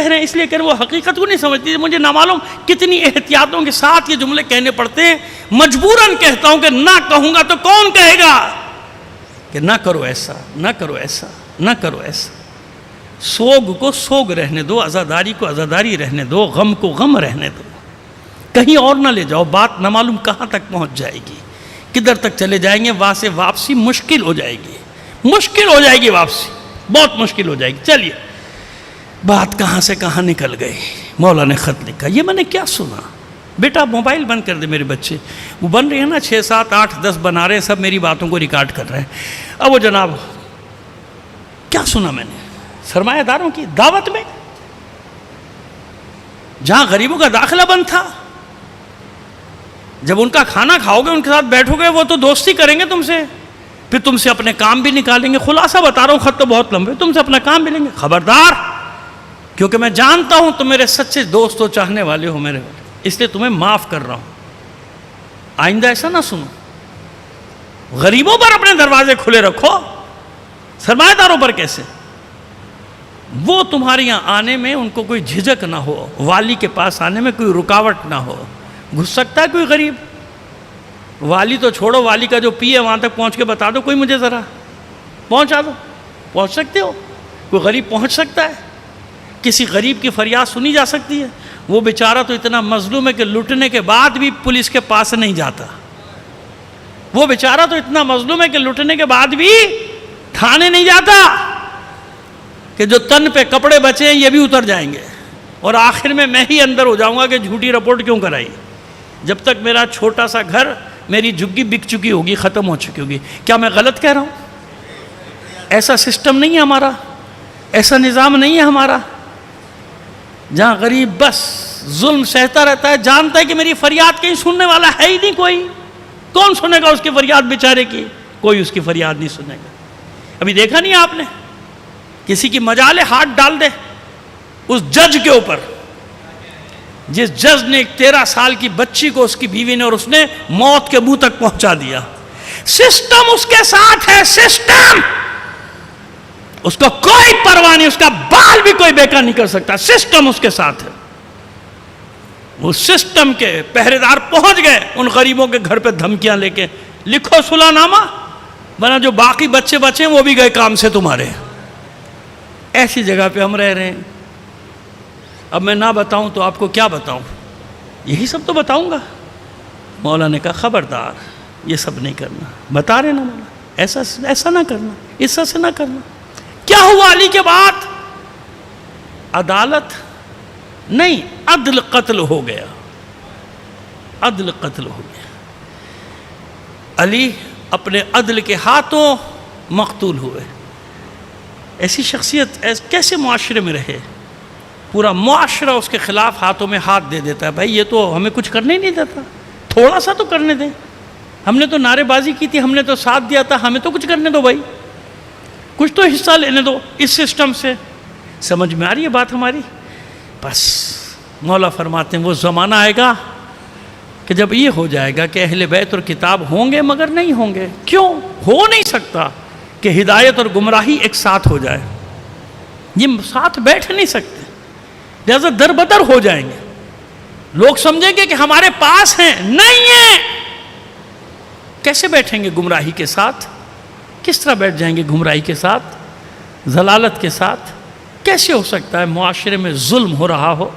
رہے ہیں، وہ حقیقت کو نہیں سمجھتی۔ مجھے نہ معلوم کتنی احتیاطوں کے ساتھ یہ جملے کہنے پڑتے ہیں، مجبوراً کہتا ہوں کہ نہ کہوں گا تو کون کہے گا کہ نہ کرو ایسا، سوگ کو سوگ رہنے دو، عزاداری کو عزاداری رہنے دو، غم کو غم رہنے دو، کہیں اور نہ لے جاؤ، بات نہ معلوم کہاں تک پہنچ جائے گی، کدھر تک چلے جائیں گے، وہاں سے واپسی مشکل ہو جائے گی، واپسی بہت مشکل ہو جائے گی۔ چلیے بات کہاں سے کہاں نکل گئی، مولا نے خط لکھا، یہ میں نے کیا سنا، بیٹا موبائل بند کر دے، میرے بچے وہ بن رہے ہیں نا، 6 7 8 10 بنا رہے ہیں، سب میری باتوں کو ریکارڈ کر رہے ہیں۔ اب وہ جناب کیا سنا میں نے، سرمایہ داروں کی دعوت میں، جہاں غریبوں کا داخلہ بند تھا، جب ان کا کھانا کھاؤ گے، ان کے ساتھ بیٹھو گے، وہ تو دوستی کریں گے تم سے، پھر تم سے اپنے کام بھی نکالیں گے. خلاصہ بتا رہا ہوں, خط تو بہت لمبے, تم سے اپنا کام بھی لیں گے. خبردار, کیونکہ میں جانتا ہوں تم میرے سچے دوست ہو, چاہنے والے ہو میرے, اس لیے تمہیں معاف کر رہا ہوں. آئندہ ایسا نہ سنو. غریبوں پر اپنے دروازے کھلے رکھو, سرمایہ داروں پر کیسے؟ وہ تمہارے یہاں آنے میں ان کو کوئی جھجک نہ ہو, والی کے پاس آنے میں کوئی رکاوٹ نہ ہو. گھس سکتا ہے کوئی غریب؟ والی تو چھوڑو, والی کا جو پی ہے وہاں تک پہنچ کے بتا دو کوئی, مجھے ذرا پہنچا دو. پہنچ سکتے ہو؟ کوئی غریب پہنچ سکتا ہے؟ کسی غریب کی فریاد سنی جا سکتی ہے؟ وہ بیچارہ تو اتنا مظلوم ہے کہ لٹنے کے بعد بھی پولیس کے پاس نہیں جاتا. وہ بیچارہ تو اتنا مظلوم ہے کہ لٹنے کے بعد بھی تھانے نہیں جاتا, کہ جو تن پہ کپڑے بچے ہیں یہ بھی اتر جائیں گے, اور آخر میں ہی اندر ہو جاؤں گا کہ جھوٹی رپورٹ کیوں کرائی. جب تک میرا چھوٹا سا گھر, میری جھگی بک چکی ہوگی, ختم ہو چکی ہوگی. کیا میں غلط کہہ رہا ہوں؟ ایسا سسٹم نہیں ہے ہمارا, ایسا نظام نہیں ہے ہمارا, جہاں غریب بس ظلم سہتا رہتا ہے, جانتا ہے کہ میری فریاد کہیں سننے والا ہے ہی نہیں کوئی. کون سنے گا اس کی فریاد بیچارے کی؟ کوئی اس کی فریاد نہیں سنے گا. ابھی دیکھا نہیں آپ نے, کسی کی مجالے ہاتھ ڈال دے اس جج کے اوپر, جس جج نے ایک 13 سال کی بچی کو اس کی بیوی نے, اور اس نے موت کے منہ تک پہنچا دیا. سسٹم اس کے ساتھ ہے, سسٹم. اس کو کوئی پرواہ نہیں, اس کا بال بھی کوئی بیکار نہیں کر سکتا, سسٹم اس کے ساتھ ہے. وہ سسٹم کے پہرے دار پہنچ گئے ان غریبوں کے گھر پہ دھمکیاں لے کے, لکھو صلح نامہ, ورنہ جو باقی بچے بچے ہیں وہ بھی گئے کام سے تمہارے. ایسی جگہ پہ ہم رہ رہے ہیں. اب میں نہ بتاؤں تو آپ کو کیا بتاؤں؟ یہی سب تو بتاؤں گا. مولا نے کہا خبردار, یہ سب نہیں کرنا. بتا رہے نا مولا, ایسا نہ کرنا, ایسا سے نہ کرنا. کیا ہوا علی کے بعد؟ عدالت نہیں, عدل قتل ہو گیا. عدل قتل ہو گیا. علی اپنے عدل کے ہاتھوں مقتول ہوئے. ایسی شخصیت کیسے معاشرے میں رہے؟ پورا معاشرہ اس کے خلاف ہاتھوں میں ہاتھ دے دیتا ہے. بھائی یہ تو ہمیں کچھ کرنے ہی نہیں دیتا, تھوڑا سا تو کرنے دیں. ہم نے تو نعرے بازی کی تھی, ہم نے تو ساتھ دیا تھا, ہمیں تو کچھ کرنے دو بھائی, کچھ تو حصہ لینے دو اس سسٹم سے. سمجھ میں آ رہی ہے بات ہماری؟ بس مولا فرماتے ہیں وہ زمانہ آئے گا کہ جب یہ ہو جائے گا کہ اہل بیت اور کتاب ہوں گے مگر نہیں ہوں گے. کیوں ہو نہیں سکتا کہ ہدایت اور گمراہی ایک ساتھ ہو جائے؟ یہ ساتھ بیٹھ نہیں سکتے, لہذا در بدر ہو جائیں گے. لوگ سمجھیں گے کہ ہمارے پاس ہیں, نہیں ہیں. کیسے بیٹھیں گے گمراہی کے ساتھ؟ کس طرح بیٹھ جائیں گے گمراہی کے ساتھ, ضلالت کے ساتھ؟ کیسے ہو سکتا ہے معاشرے میں ظلم ہو رہا ہو,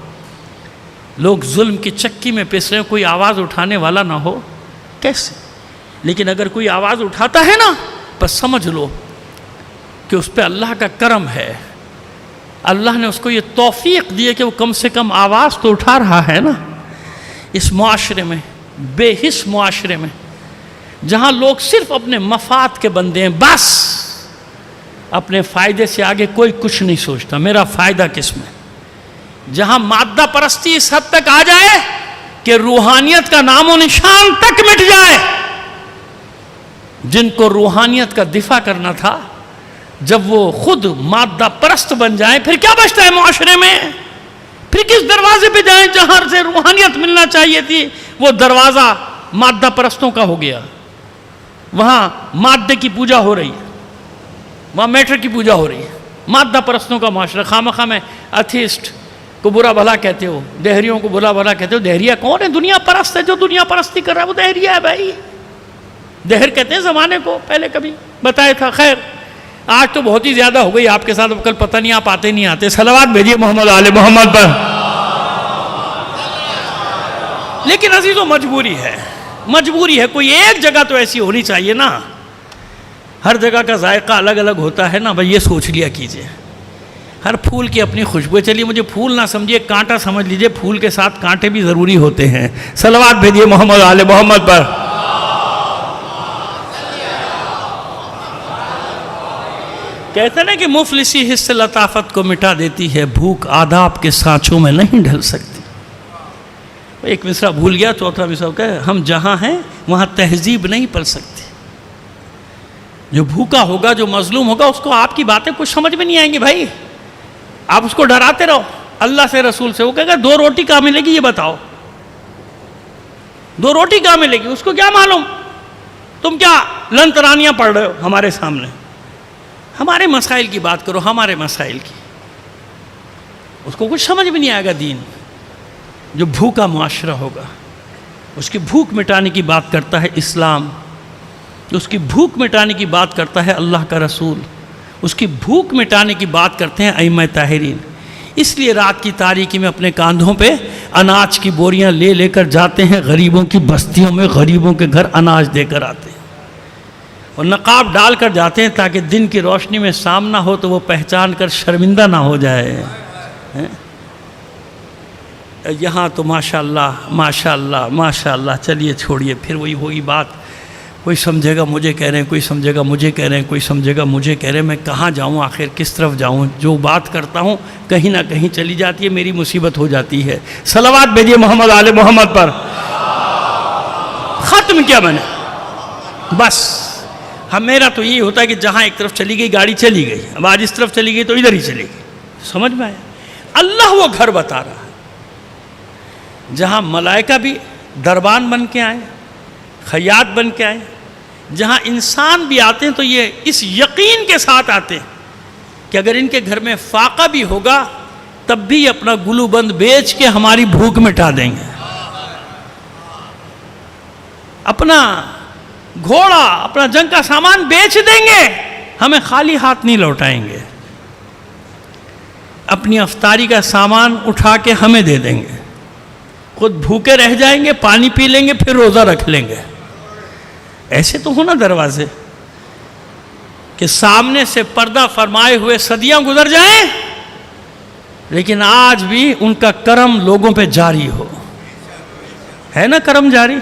لوگ ظلم کی چکی میں پس رہے ہیں, کوئی آواز اٹھانے والا نہ ہو؟ کیسے؟ لیکن اگر کوئی آواز اٹھاتا ہے نا, بس سمجھ لو کہ اس پہ اللہ کا کرم ہے. اللہ نے اس کو یہ توفیق دی ہے کہ وہ کم سے کم آواز تو اٹھا رہا ہے نا. اس معاشرے میں, بے حس معاشرے میں, جہاں لوگ صرف اپنے مفاد کے بندے ہیں, بس اپنے فائدے سے آگے کوئی کچھ نہیں سوچتا, میرا فائدہ کس میں. جہاں مادہ پرستی اس حد تک آ جائے کہ روحانیت کا نام و نشان تک مٹ جائے. جن کو روحانیت کا دفاع کرنا تھا, جب وہ خود مادہ پرست بن جائیں, پھر کیا بچتا ہے معاشرے میں؟ پھر کس دروازے پہ جائیں جہاں سے روحانیت ملنا چاہیے تھی؟ وہ دروازہ مادہ پرستوں کا ہو گیا. وہاں مادے کی پوجا ہو رہی ہے, وہاں میٹر کی پوجا ہو رہی ہے. مادہ پرستوں کا معاشرہ. خامخواہ میں ایتھیسٹ کو برا بھلا کہتے ہو, دہریوں کو برا بھلا کہتے ہو. دہریہ کون ہے؟ دنیا پرست ہے. جو دنیا پرستی کر رہا ہے وہ دہریہ ہے بھائی. دہر کہتے ہیں زمانے کو, پہلے کبھی بتایا تھا. خیر آج تو بہت ہی زیادہ ہو گئی آپ کے ساتھ, اب کل پتہ نہیں آپ آتے نہیں آتے. صلوات بھیجیے محمد آل محمد پر. لیکن عزیزو مجبوری ہے, مجبوری ہے. کوئی ایک جگہ تو ایسی ہونی چاہیے نا. ہر جگہ کا ذائقہ الگ الگ ہوتا ہے نا بھائی, یہ سوچ لیا کیجئے. ہر پھول کی اپنی خوشبو. چلیے مجھے پھول نہ سمجھیے, کانٹا سمجھ لیجئے. پھول کے ساتھ کانٹے بھی ضروری ہوتے ہیں. صلوات بھیجیے محمد آل محمد پر. کہتے ہیں کہ مفلسی حص لطافت کو مٹا دیتی ہے, بھوک آداب کے سانچوں میں نہیں ڈھل سکتی. ایک مصرع بھول گیا, چوتھا مصرع کہ ہم جہاں ہیں وہاں تہذیب نہیں پل سکتی. جو بھوکا ہوگا، جو مظلوم ہوگا، اس کو آپ کی باتیں کچھ سمجھ میں نہیں آئیں گی بھائی. آپ اس کو ڈراتے رہو اللہ سے رسول سے. وہ کہے گا 2 روٹی کہاں ملے گی یہ بتاؤ، 2 روٹی کہاں ملے گی، اس کو کیا معلوم. تم کیا لنترانیاں پڑھ رہے ہو ہمارے سامنے. ہمارے مسائل کی بات کرو، ہمارے مسائل کی. اس کو کچھ سمجھ میں نہیں آئے گا دین. جو بھوکا معاشرہ ہوگا، اس کی بھوک مٹانے کی بات کرتا ہے اسلام، اس کی بھوک مٹانے کی بات کرتا ہے اللہ کا رسول، اس کی بھوک مٹانے کی بات کرتے ہیں ائمہ طاہرین. اس لیے رات کی تاریکی میں اپنے کاندھوں پہ اناج کی بوریاں لے لے کر جاتے ہیں غریبوں کی بستیوں میں، غریبوں کے گھر اناج دے کر آتے ہیں، اور نقاب ڈال کر جاتے ہیں تاکہ دن کی روشنی میں سامنا ہو تو وہ پہچان کر شرمندہ نہ ہو جائے. یہاں تو ماشاءاللہ ماشاءاللہ ماشاءاللہ. چلیے چھوڑیے، پھر وہی ہوئی بات. کوئی سمجھے گا مجھے کہہ رہے ہیں، کوئی سمجھے گا مجھے کہہ رہے ہیں، کوئی سمجھے گا مجھے کہہ رہے ہیں. میں کہاں جاؤں آخر، کس طرف جاؤں؟ جو بات کرتا ہوں کہیں نہ کہیں چلی جاتی ہے، میری مصیبت ہو جاتی ہے. صلوات بھیجیے محمد آل محمد پر. ختم کیا میں نے بس. میرا تو یہ ہوتا ہے کہ جہاں ایک طرف چلی گئی گاڑی چلی گئی، اب آج اس طرف چلی گئی تو ادھر ہی چلی گئی. سمجھ میں آیا؟ اللہ وہ گھر بتا رہا ہے جہاں ملائکہ بھی دربان بن کے آئے، خیاط بن کے آئے، جہاں انسان بھی آتے ہیں تو یہ اس یقین کے ساتھ آتے ہیں کہ اگر ان کے گھر میں فاقہ بھی ہوگا تب بھی اپنا گلو بند بیچ کے ہماری بھوک مٹا دیں گے، اپنا گھوڑا اپنا جنگ کا سامان بیچ دیں گے، ہمیں خالی ہاتھ نہیں لوٹائیں گے، اپنی افطاری کا سامان اٹھا کے ہمیں دے دیں گے، خود بھوکے رہ جائیں گے، پانی پی لیں گے، پھر روزہ رکھ لیں گے. ایسے تو ہونا دروازے کہ سامنے سے پردہ فرمائے ہوئے صدیاں گزر جائیں لیکن آج بھی ان کا کرم لوگوں پہ جاری ہو. ہے نا کرم جاری؟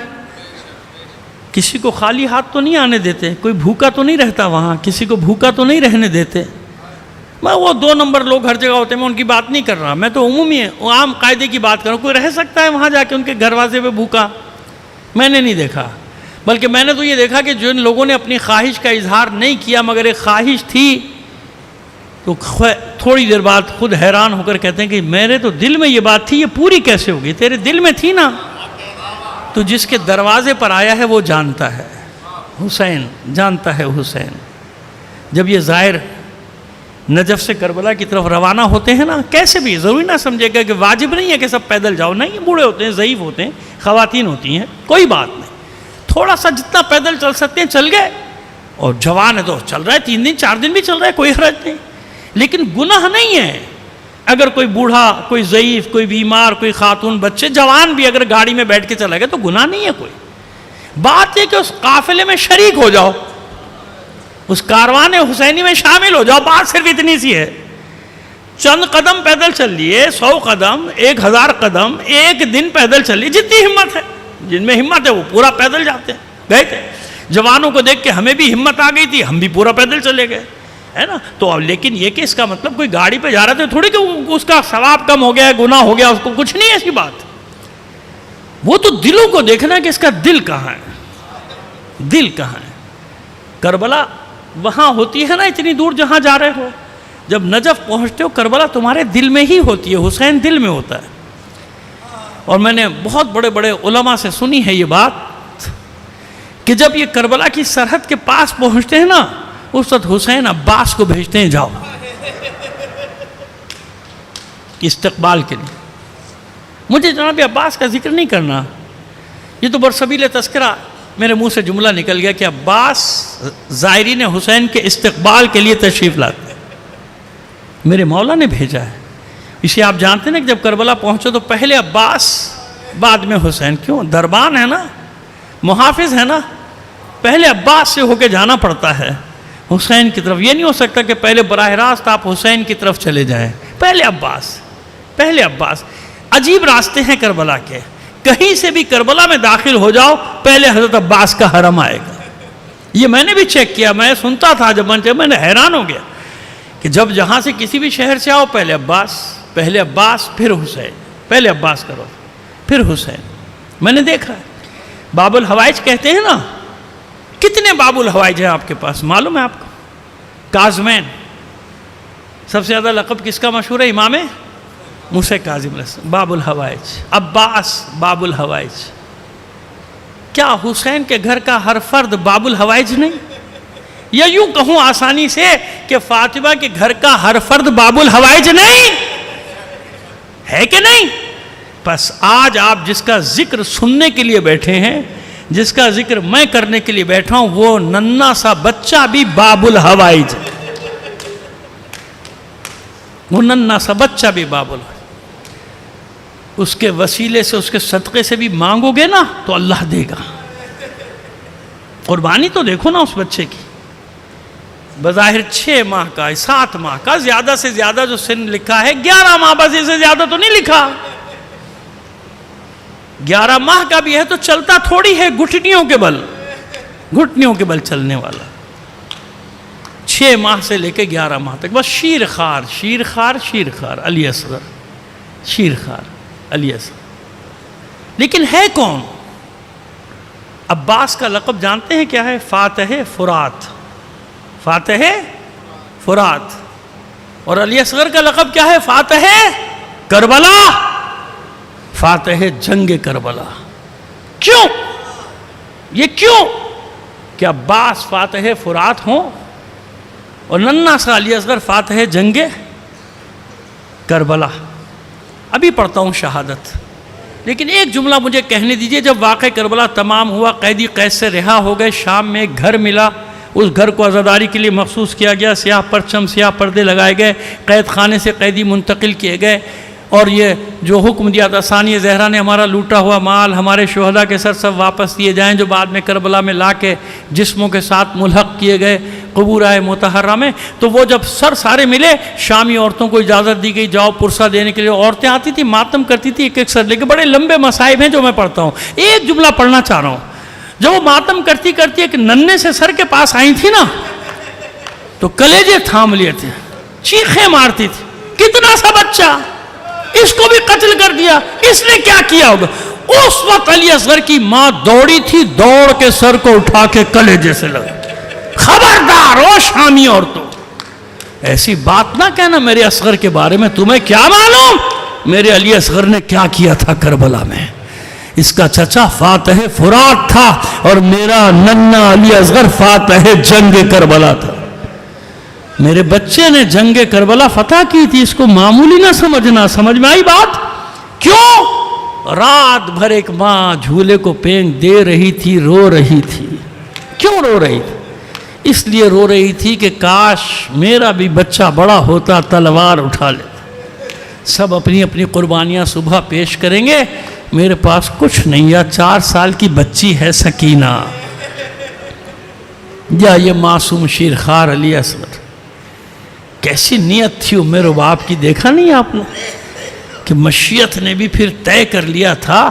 کسی کو خالی ہاتھ تو نہیں آنے دیتے، کوئی بھوکا تو نہیں رہتا وہاں، کسی کو بھوکا تو نہیں رہنے دیتے. میں وہ 2 نمبر لوگ ہر جگہ ہوتے ہیں، میں ان کی بات نہیں کر رہا، میں تو عمومی عام قاعدے کی بات کر رہا ہوں. کوئی رہ سکتا ہے وہاں جا کے ان کے دروازے پہ بھوکا؟ میں نے نہیں دیکھا. بلکہ میں نے تو یہ دیکھا کہ جن لوگوں نے اپنی خواہش کا اظہار نہیں کیا مگر ایک خواہش تھی، تو تھوڑی دیر بعد خود حیران ہو کر کہتے ہیں کہ میرے تو دل میں یہ بات تھی، یہ پوری کیسے ہوگی؟ تیرے دل میں تھی نا. تو جس کے دروازے پر آیا ہے وہ جانتا ہے، حسین جانتا ہے. حسین جب یہ زائر نجف سے کربلا کی طرف روانہ ہوتے ہیں نا، کیسے بھی ضروری نہ سمجھے گا کہ واجب نہیں ہے کہ سب پیدل جاؤ، نہیں، بوڑھے ہوتے ہیں، ضعیف ہوتے ہیں، خواتین ہوتی ہیں، کوئی بات نہیں، تھوڑا سا جتنا پیدل چل سکتے ہیں چل گئے. اور جوان ہے تو چل رہا ہے، 3 دن 4 دن بھی چل رہا ہے، کوئی حرج نہیں. لیکن گناہ نہیں ہے اگر کوئی بوڑھا، کوئی ضعیف، کوئی بیمار، کوئی خاتون، بچے، جوان بھی اگر گاڑی میں بیٹھ کے چلا گیا تو گناہ نہیں ہے کوئی. بات یہ کہ اس قافلے میں شریک ہو جاؤ، اس کاروان حسینی میں شامل ہو جاؤ. بات صرف اتنی سی ہے، چند قدم پیدل چل لیے، 100 قدم، 1000 قدم، ایک دن پیدل چل لیے، جتنی ہمت ہے، جن میں ہمت ہے وہ پورا پیدل جاتے ہیں. گئے تھے جوانوں کو دیکھ کے ہمیں بھی ہمت آ گئی تھی، ہم بھی پورا پیدل چلے گئے، ہے نا. تو لیکن یہ کہ اس کا مطلب کوئی گاڑی پہ جا رہا تھا تھوڑی کہ اس کا ثواب کم ہو گیا، گناہ ہو گیا، اس کو کچھ نہیں ایسی بات. وہ تو دلوں کو دیکھنا ہے کہ اس کا دل کہاں ہے، دل کہاں ہے. کربلا وہاں ہوتی ہے نا اتنی دور جہاں جا رہے ہو. جب نجف پہنچتے ہو کربلا تمہارے دل میں ہی ہوتی ہے، حسین دل میں ہوتا ہے. اور میں نے بہت بڑے بڑے علماء سے سنی ہے یہ بات کہ جب یہ کربلا کی سرحد کے پاس پہنچتے ہیں نا، اس وقت حسین عباس کو بھیجتے ہیں جاؤ استقبال کے لیے. مجھے جناب عباس کا ذکر نہیں کرنا، یہ تو برسبیل تذکرہ میرے منہ سے جملہ نکل گیا کہ عباس زائرین حسین کے استقبال کے لیے تشریف لاتے ہیں، میرے مولا نے بھیجا ہے. اسے آپ جانتے ہیں نا کہ جب کربلا پہنچو تو پہلے عباس بعد میں حسین. کیوں؟ دربان ہے نا، محافظ ہے نا، پہلے عباس سے ہو کے جانا پڑتا ہے حسین کی طرف. یہ نہیں ہو سکتا کہ پہلے براہ راست آپ حسین کی طرف چلے جائیں، پہلے عباس، پہلے عباس. عجیب راستے ہیں کربلا کے، کہیں سے بھی کربلا میں داخل ہو جاؤ پہلے حضرت عباس کا حرم آئے گا. یہ میں نے بھی چیک کیا، میں سنتا تھا جب میں نے حیران ہو گیا کہ جب جہاں سے کسی بھی شہر سے آؤ پہلے عباس، پہلے عباس پھر حسین، پہلے عباس کرو پھر حسین. میں نے دیکھا ہے باب الحوائج کہتے ہیں نا، کتنے کتنے باب الحوائج ہیں آپ کے پاس معلوم ہے آپ کو؟ کاظمین، سب سے زیادہ لقب کس کا مشہور ہے؟ امام موسیٰ کاظم علیہ السلام، باب الحوائج۔ عباس باب الحوائج۔ کیا حسین کے گھر کا ہر فرد باب الحوائج نہیں؟ یا یوں کہوں آسانی سے کہ فاطمہ کے گھر کا ہر فرد باب الحوائج نہیں ہے کہ نہیں؟ بس آج آپ جس کا ذکر سننے کے لیے بیٹھے ہیں، جس کا ذکر میں کرنے کے لیے بیٹھا ہوں، وہ ننھا سا بچہ بھی باب الحوائج ہے۔ وہ ننھا سا بچہ بھی باب الحوائج، اس کے وسیلے سے، اس کے صدقے سے بھی مانگو گے نا تو اللہ دے گا۔ قربانی تو دیکھو نا اس بچے کی، بظاہر 6 ماہ کا 7 ماہ کا، زیادہ سے زیادہ جو سن لکھا ہے 11 ماہ، بس اس سے زیادہ تو نہیں لکھا۔ 11 ماہ کا بھی ہے تو چلتا تھوڑی ہے، گھٹنیوں کے بل چلنے والا۔ 6 ماہ سے لے کے 11 ماہ تک بس شیر خار علی اصغر، شیر خار علی اصغر۔ لیکن ہے کون؟ عباس کا لقب جانتے ہیں کیا ہے؟ فاتح فرات، فاتح فرات۔ اور علی اصغر کا لقب کیا ہے؟ فاتح کربلا، فاتح جنگ کربلا۔ کیوں؟ یہ کیوں کہ عباس فاتح فرات ہوں اور ننھا سا علی اصغر فاتح جنگ کربلا؟ ابھی پڑھتا ہوں شہادت، لیکن ایک جملہ مجھے کہنے دیجئے۔ جب واقعہ کربلا تمام ہوا، قیدی قید سے رہا ہو گئے، شام میں ایک گھر ملا، اس گھر کو عزاداری کے لیے مخصوص کیا گیا، سیاہ پرچم، سیاہ پردے لگائے گئے، قید خانے سے قیدی منتقل کیے گئے، اور یہ جو حکم دیا تھا ثانیہ زہرا نے، ہمارا لوٹا ہوا مال، ہمارے شہداء کے سر سب واپس دیے جائیں، جو بعد میں کربلا میں لا کے جسموں کے ساتھ ملحق کیے گئے قبور مطہرہ میں۔ تو وہ جب سر سارے ملے، شامی عورتوں کو اجازت دی گئی جاؤ پرسہ دینے کے لیے۔ عورتیں آتی تھی، ماتم کرتی تھی ایک سر لے کے۔ بڑے لمبے مصائب ہیں جو میں پڑھتا ہوں، ایک جملہ پڑھنا چاہ رہا ہوں۔ جب وہ ماتم کرتی کرتی ایک ننھے سے سر کے پاس آئی تھی نا، تو کلیجے تھام لیے تھے، چیخیں مارتی تھی، کتنا سا بچہ، اس کو بھی قتل کر دیا، اس نے کیا کیا ہوگا؟ اس وقت علی اصغر کی ماں دوڑی تھی، دوڑ کے سر کو اٹھا کے کلیجے سے لگا۔ خبردار ہو شامی عورتوں، ایسی بات نہ کہنا میرے اصغر کے بارے میں، تمہیں کیا معلوم میرے علی اصغر نے کیا کیا تھا کربلا میں؟ اس کا چچا فاتح فرات تھا اور میرا ننھا علی اصغر فاتح جنگ کربلا تھا۔ میرے بچے نے جنگ کربلا فتح کی تھی، اس کو معمولی نہ سمجھنا۔ سمجھ میں آئی بات؟ کیوں؟ رات بھر ایک ماں جھولے کو پینگ دے رہی تھی، رو رہی تھی۔ کیوں رو رہی تھی؟ اس لیے رو رہی تھی کہ کاش میرا بھی بچہ بڑا ہوتا، تلوار اٹھا لیتا۔ سب اپنی اپنی قربانیاں صبح پیش کریں گے، میرے پاس کچھ نہیں، یا 4 سال کی بچی ہے سکینہ، یا یہ معصوم شیرخوار علی اصغر۔ کیسی نیت تھی ام رباب کی، دیکھا نہیں آپ نے کہ مشیت نے بھی پھر طے کر لیا تھا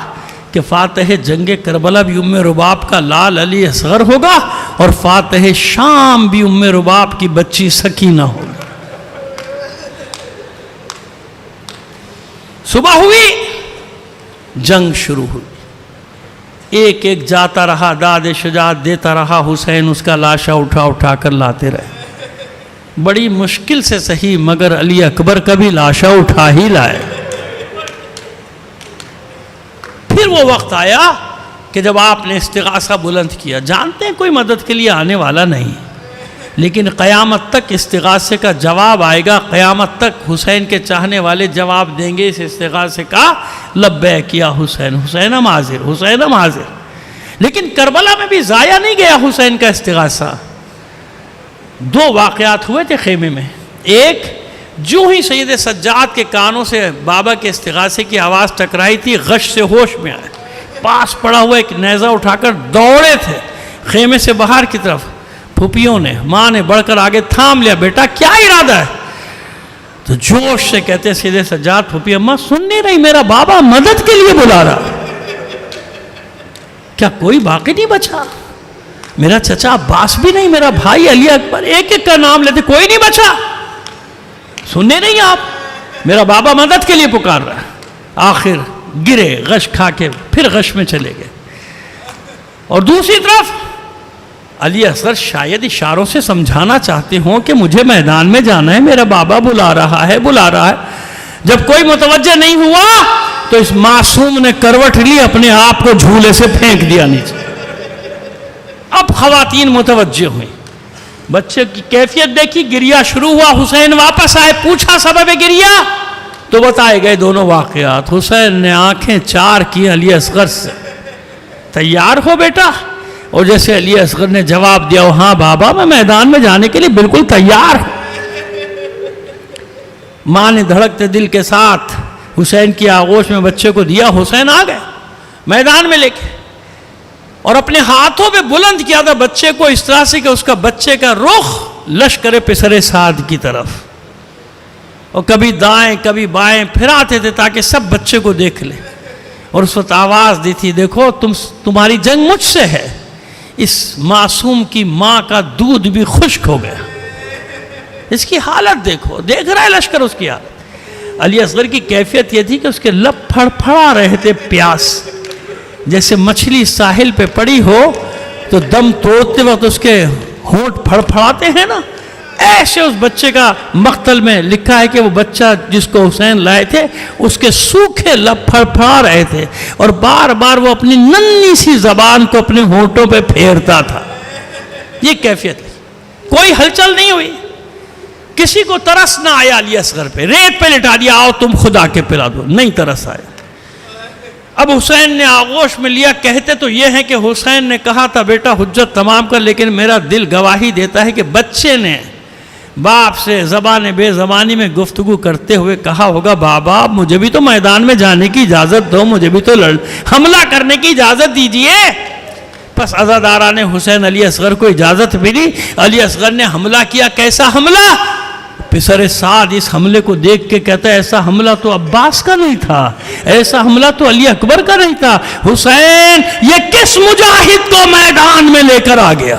کہ فاتح جنگ کربلا بھی ام رباب کا لال علی اصغر ہوگا، اور فاتح شام بھی ام رباب کی بچی سکینہ ہوگی۔ صبح ہوئی، جنگ شروع ہوئی، ایک ایک جاتا رہا، داد شجاعت دیتا رہا، حسین اس کا لاشا اٹھا اٹھا کر لاتے رہے، بڑی مشکل سے صحیح، مگر علی اکبر کا بھی لاشا اٹھا ہی لائے۔ پھر وہ وقت آیا کہ جب آپ نے استغاثہ بلند کیا، جانتے ہیں کوئی مدد کے لیے آنے والا نہیں، لیکن قیامت تک استغاثے کا جواب آئے گا، قیامت تک حسین کے چاہنے والے جواب دیں گے اس استغاثے کا، لبیک یا حسین، حسین ہم حاضر، حسین ہم حاضر۔ لیکن کربلا میں بھی ضائع نہیں گیا حسین کا استغاثہ۔ 2 واقعات ہوئے تھے خیمے میں، ایک جو ہی سید سجاد کے کانوں سے بابا کے استغاثے کی آواز ٹکرائی تھی، غش سے ہوش میں آئے، پاس پڑا ہوا ایک نیزہ اٹھا کر دوڑے تھے خیمے سے باہر کی طرف، پھوپھیوں نے، ماں نے بڑھ کر آگے تھام لیا، بیٹا کیا ارادہ ہے؟ تو جوش سے کہتے سید سجاد، پھوپھی اماں سن نہیں رہی، میرا بابا مدد کے لیے بلا رہا، کیا کوئی باقی نہیں بچا؟ میرا چچا عباس بھی نہیں، میرا بھائی علی اکبر، ایک ایک کا نام لیتے، کوئی نہیں بچا، سننے نہیں آپ، میرا بابا مدد کے لیے پکار رہا ہے۔ آخر گرے، غش کھا کے پھر غش میں چلے گئے۔ اور دوسری طرف علی اصغر شاید اشاروں سے سمجھانا چاہتے ہوں کہ مجھے میدان میں جانا ہے، میرا بابا بلا رہا ہے۔ جب کوئی متوجہ نہیں ہوا تو اس معصوم نے کروٹ لی، اپنے آپ کو جھولے سے پھینک دیا نیچے۔ اب خواتین متوجہ ہوئیں، بچے کی کیفیت دیکھی، گریا شروع ہوا۔ حسین واپس آئے، پوچھا سبب گریا تو بتائے گئے دونوں واقعات۔ حسین نے آنکھیں چار کی علی اصغر سے، تیار ہو بیٹا؟ اور جیسے علی اصغر نے جواب دیا، ہاں بابا میں میدان میں جانے کے لیے بالکل تیار ہوں۔ ماں نے دھڑکتے دل کے ساتھ حسین کی آغوش میں بچے کو دیا۔ حسین آ گئے میدان میں لے کے، اور اپنے ہاتھوں پہ بلند کیا تھا بچے کو اس طرح سے کہ اس کا بچے کا رخ لشکر پسر سعد کی طرف، اور کبھی دائیں کبھی بائیں پھراتے تھے تاکہ سب بچے کو دیکھ لیں۔ اور اس وقت آواز دی تھی، دیکھو تمہاری جنگ مجھ سے ہے۔ اس معصوم کی ماں کا دودھ بھی خشک ہو گیا، اس کی حالت دیکھو، دیکھ رہا ہے لشکر اس کی حالت۔ علی اصغر کی کیفیت یہ تھی کہ اس کے لب پھڑ پھڑا رہے تھے پیاس، جیسے مچھلی ساحل پہ پڑی ہو تو دم توڑتے وقت اس کے ہونٹ پھڑ پھڑاتے ہیں نا، ایسے اس بچے کا مقتل میں لکھا ہے کہ وہ بچہ جس کو حسین لائے تھے اس کے سوکھے لب پھڑ پھڑا رہے تھے، اور بار بار وہ اپنی ننھی سی زبان کو اپنے ہونٹوں پہ پھیرتا تھا۔ یہ کیفیت ہے، کوئی ہلچل نہیں ہوئی، کسی کو ترس نہ آیا علی اصغر پہ، ریت پہ لٹا دیا، آؤ تم خدا کے پلا دو، نہیں ترس آیا۔ اب حسین نے آغوش میں لیا، کہتے تو یہ ہیں کہ حسین نے کہا تھا بیٹا حجت تمام کر، لیکن میرا دل گواہی دیتا ہے کہ بچے نے باپ سے زبان بے زبانی میں گفتگو کرتے ہوئے کہا ہوگا، بابا مجھے بھی تو میدان میں جانے کی اجازت دو، مجھے بھی تو حملہ کرنے کی اجازت دیجئے۔ پس عزادارہ نے حسین علی اصغر کو اجازت ملی، علی اصغر نے حملہ کیا۔ کیسا حملہ؟ پسر سعد اس حملے کو دیکھ کے کہتا ہے ایسا حملہ تو عباس کا نہیں تھا، ایسا حملہ تو علی اکبر کا نہیں تھا۔ حسین یہ کس مجاہد کو میدان میں لے کر آ گیا؟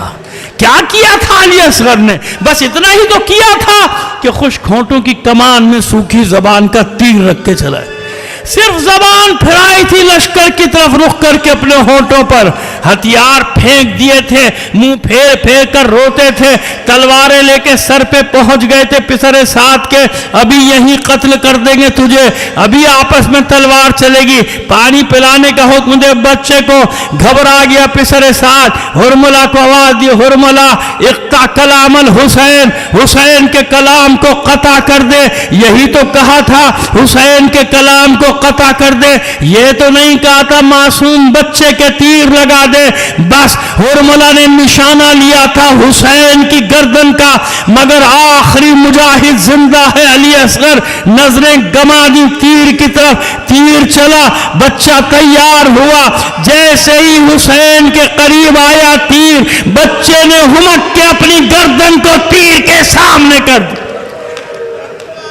کیا کیا تھا علی اصغر نے؟ بس اتنا ہی تو کیا تھا کہ خشک ہونٹوں کی کمان میں سوکھی زبان کا تیر رکھ کے چلا ہے، صرف زبان پھرائی تھی لشکر کی طرف رخ کر کے، اپنے ہونٹوں پر ہتھیار پھینک دیے تھے، منہ پھیر پھیر کر روتے تھے، تلواریں لے کے سر پہ پہنچ گئے تھے پسر سعد کے، ابھی یہیں قتل کر دیں گے تجھے، ابھی آپس میں تلوار چلے گی، پانی پلانے کا حکم دے بچے کو۔ گھبرا گیا پسر سعد، ہرملہ کو آواز دی، ہرملہ اقطع کلام الحسین، حسین کے کلام کو قطع کر دے۔ یہی تو کہا تھا حسین کے کلام کو قطع کر دے، یہ تو نہیں کہا تھا معصوم بچے کے تیر لگا دے۔ بس ہرملہ نے نشانہ لیا تھا حسین کی گردن کا، مگر آخری مجاہد زندہ ہے علی اصغر، نظریں گما دی تیر کی طرف، تیر چلا، بچہ تیار ہوا، جیسے ہی حسین کے قریب آیا تیر، بچے نے ہمک کے اپنی گردن کو تیر کے سامنے کر دیا۔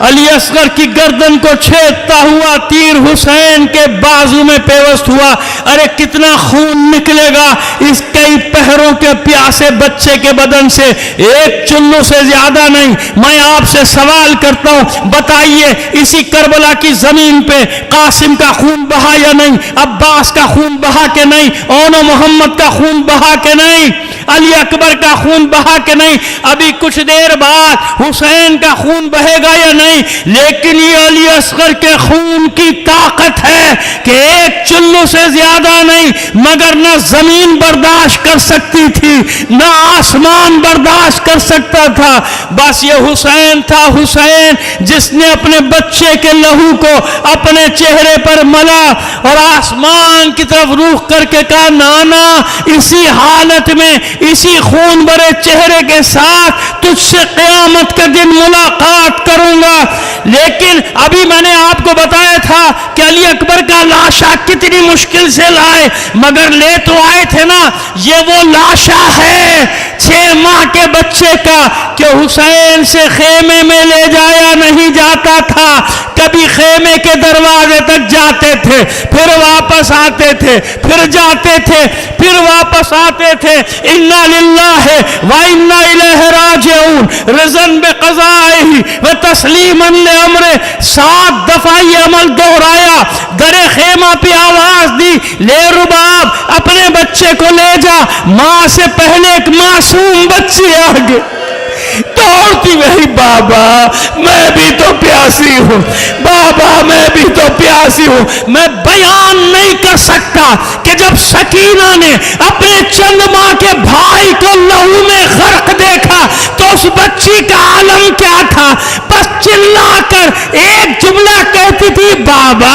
علی اصغر کی گردن کو چھیدتا ہوا تیر حسین کے بازو میں پیوست ہوا۔ ارے کتنا خون نکلے گا اس کئی پہروں کے پیاسے بچے کے بدن سے، ایک چلو سے زیادہ نہیں۔ میں آپ سے سوال کرتا ہوں، بتائیے اسی کربلا کی زمین پہ قاسم کا خون بہا یا نہیں؟ عباس کا خون بہا کے نہیں؟ اون و محمد کا خون بہا کے نہیں؟ علی اکبر کا خون بہا کے نہیں؟ ابھی کچھ دیر بعد حسین کا خون بہے گا یا نہیں؟ لیکن یہ علی اصغر کے خون کی طاقت ہے کہ ایک چلو سے زیادہ نہیں، مگر نہ زمین برداشت کر سکتی تھی نہ آسمان برداشت کر سکتا تھا۔ بس یہ حسین تھا، حسین جس نے اپنے بچے کے لہو کو اپنے چہرے پر ملا اور آسمان کی طرف رخ کر کے کہا، نانا اسی حالت میں اسی خون بھرے چہرے کے ساتھ تجھ سے قیامت کے دن ملاقات کروں گا۔ لیکن ابھی میں نے آپ کو بتایا تھا کہ علی اکبر کا لاشا کتنی مشکل سے لائے، مگر لے تو آئے تھے نا، یہ وہ لاشا ہے 6 ماہ کے بچے کا کہ حسین سے خیمے میں لے جایا نہیں جاتا تھا، کبھی خیمے کے دروازے تک جاتے تھے، پھر واپس آتے تھے، پھر جاتے تھے، پھر واپس آتے تھے۔ انا للہ و انا الیہ راجعون، رضاً بقضائہ و تسلیما لامرہ، 7 دفعہ یہ عمل دہرایا، در خیمہ پہ آواز دی، لے رباب اپنے بچے بچے کو لے جا. ماں سے پہلے ایک معصوم بچی آگے دوڑتی گئی, بابا میں بھی تو پیاسی ہوں, بابا میں بھی تو پیاسی ہوں. میں بیان نہیں کر سکتا کہ جب سکینہ نے اپنے چند ماہ کے بھائی کو لہو میں غرق دیکھا تو اس بچی کا عالم کیا تھا. بس چلا کر ایک جملہ کہتی تھی, بابا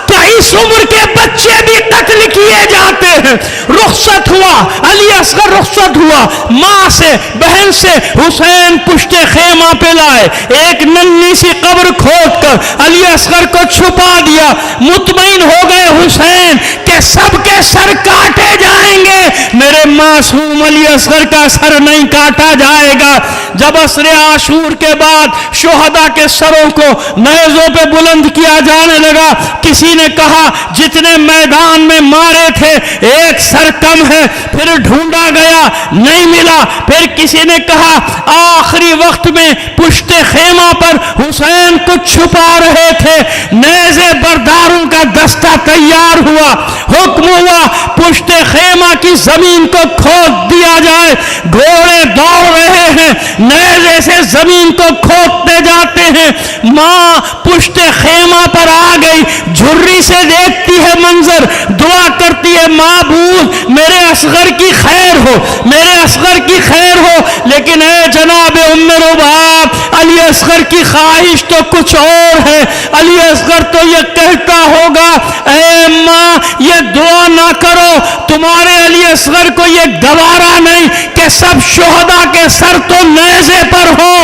کیا اس عمر کے بچے بھی قتل کیے جاتے ہیں. رخصت ہوا, علی اصغر رخصت ہوا, ماں سے بہن سے حسین پشت خیمہ پہ لائے, ایک ننھی سی قبر کھود کر علی اصغر کو چھپا دیا. مطمئن ہو گئے حسین کہ سب کے سر کاٹے جائیں گے, میرے معصوم علی اصغر کا سر نہیں کاٹا جائے گا. جب عصر عاشور کے بعد شہداء کے سروں کو نیزوں پہ بلند کیا جانے لگا, کسی نے کہا جتنے میدان میں مارے تھے ایک سر کم ہے. پھر ڈھونڈا گیا نہیں ملا. پھر کسی نے کہا آخری وقت میں پشت خیمہ پر حسین کو چھپا رہے تھے. نیزے برداروں کا دستہ تیار ہوا, حکم ہوا پشت خیمہ کی زمین کو کھود دیا جائے. گھوڑے دوڑ رہے ہیں, نیزے سے زمین کو کھودتے جاتے ہیں. ماں پشت خیمہ پر آ گئی, جھری سے دیکھتی ہے منظر, دعا کرتی ہے معبود میرے اصغر کی خیر ہو, میرے اصغر کی خیر ہو. لیکن اے جناب ام رباب, علی اصغر کی خواہش تو کچھ اور ہے. علی اصغر تو یہ کہتا ہوگا اے ماں یہ دعا نہ کرو, تمہارے علی اصغر کو یہ گوارا نہیں کہ سب شہداء کے سر تو نیزے پر ہو,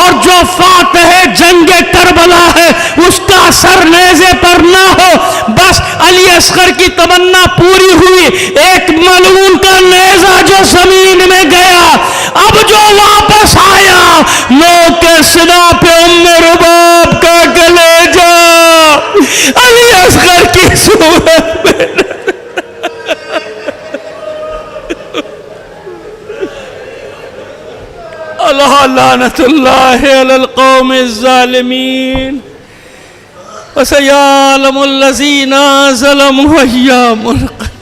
اور جو فاتح جنگ کربلا ہے اس کا سر نیزے پر نہ ہو. بس علی اصغر کی تمنا پوری ہوئی. ایک ملعون کا نیزہ جو زمین میں گیا, اب جو واپس آیا لوگ کے سنا پہ ام رباب کا کلیجہ علی اصغر کی صورت میں. اللہ لعنت اللہ علی القوم الظالمین, وسيعلم الذين ظلموا أيام القيامة.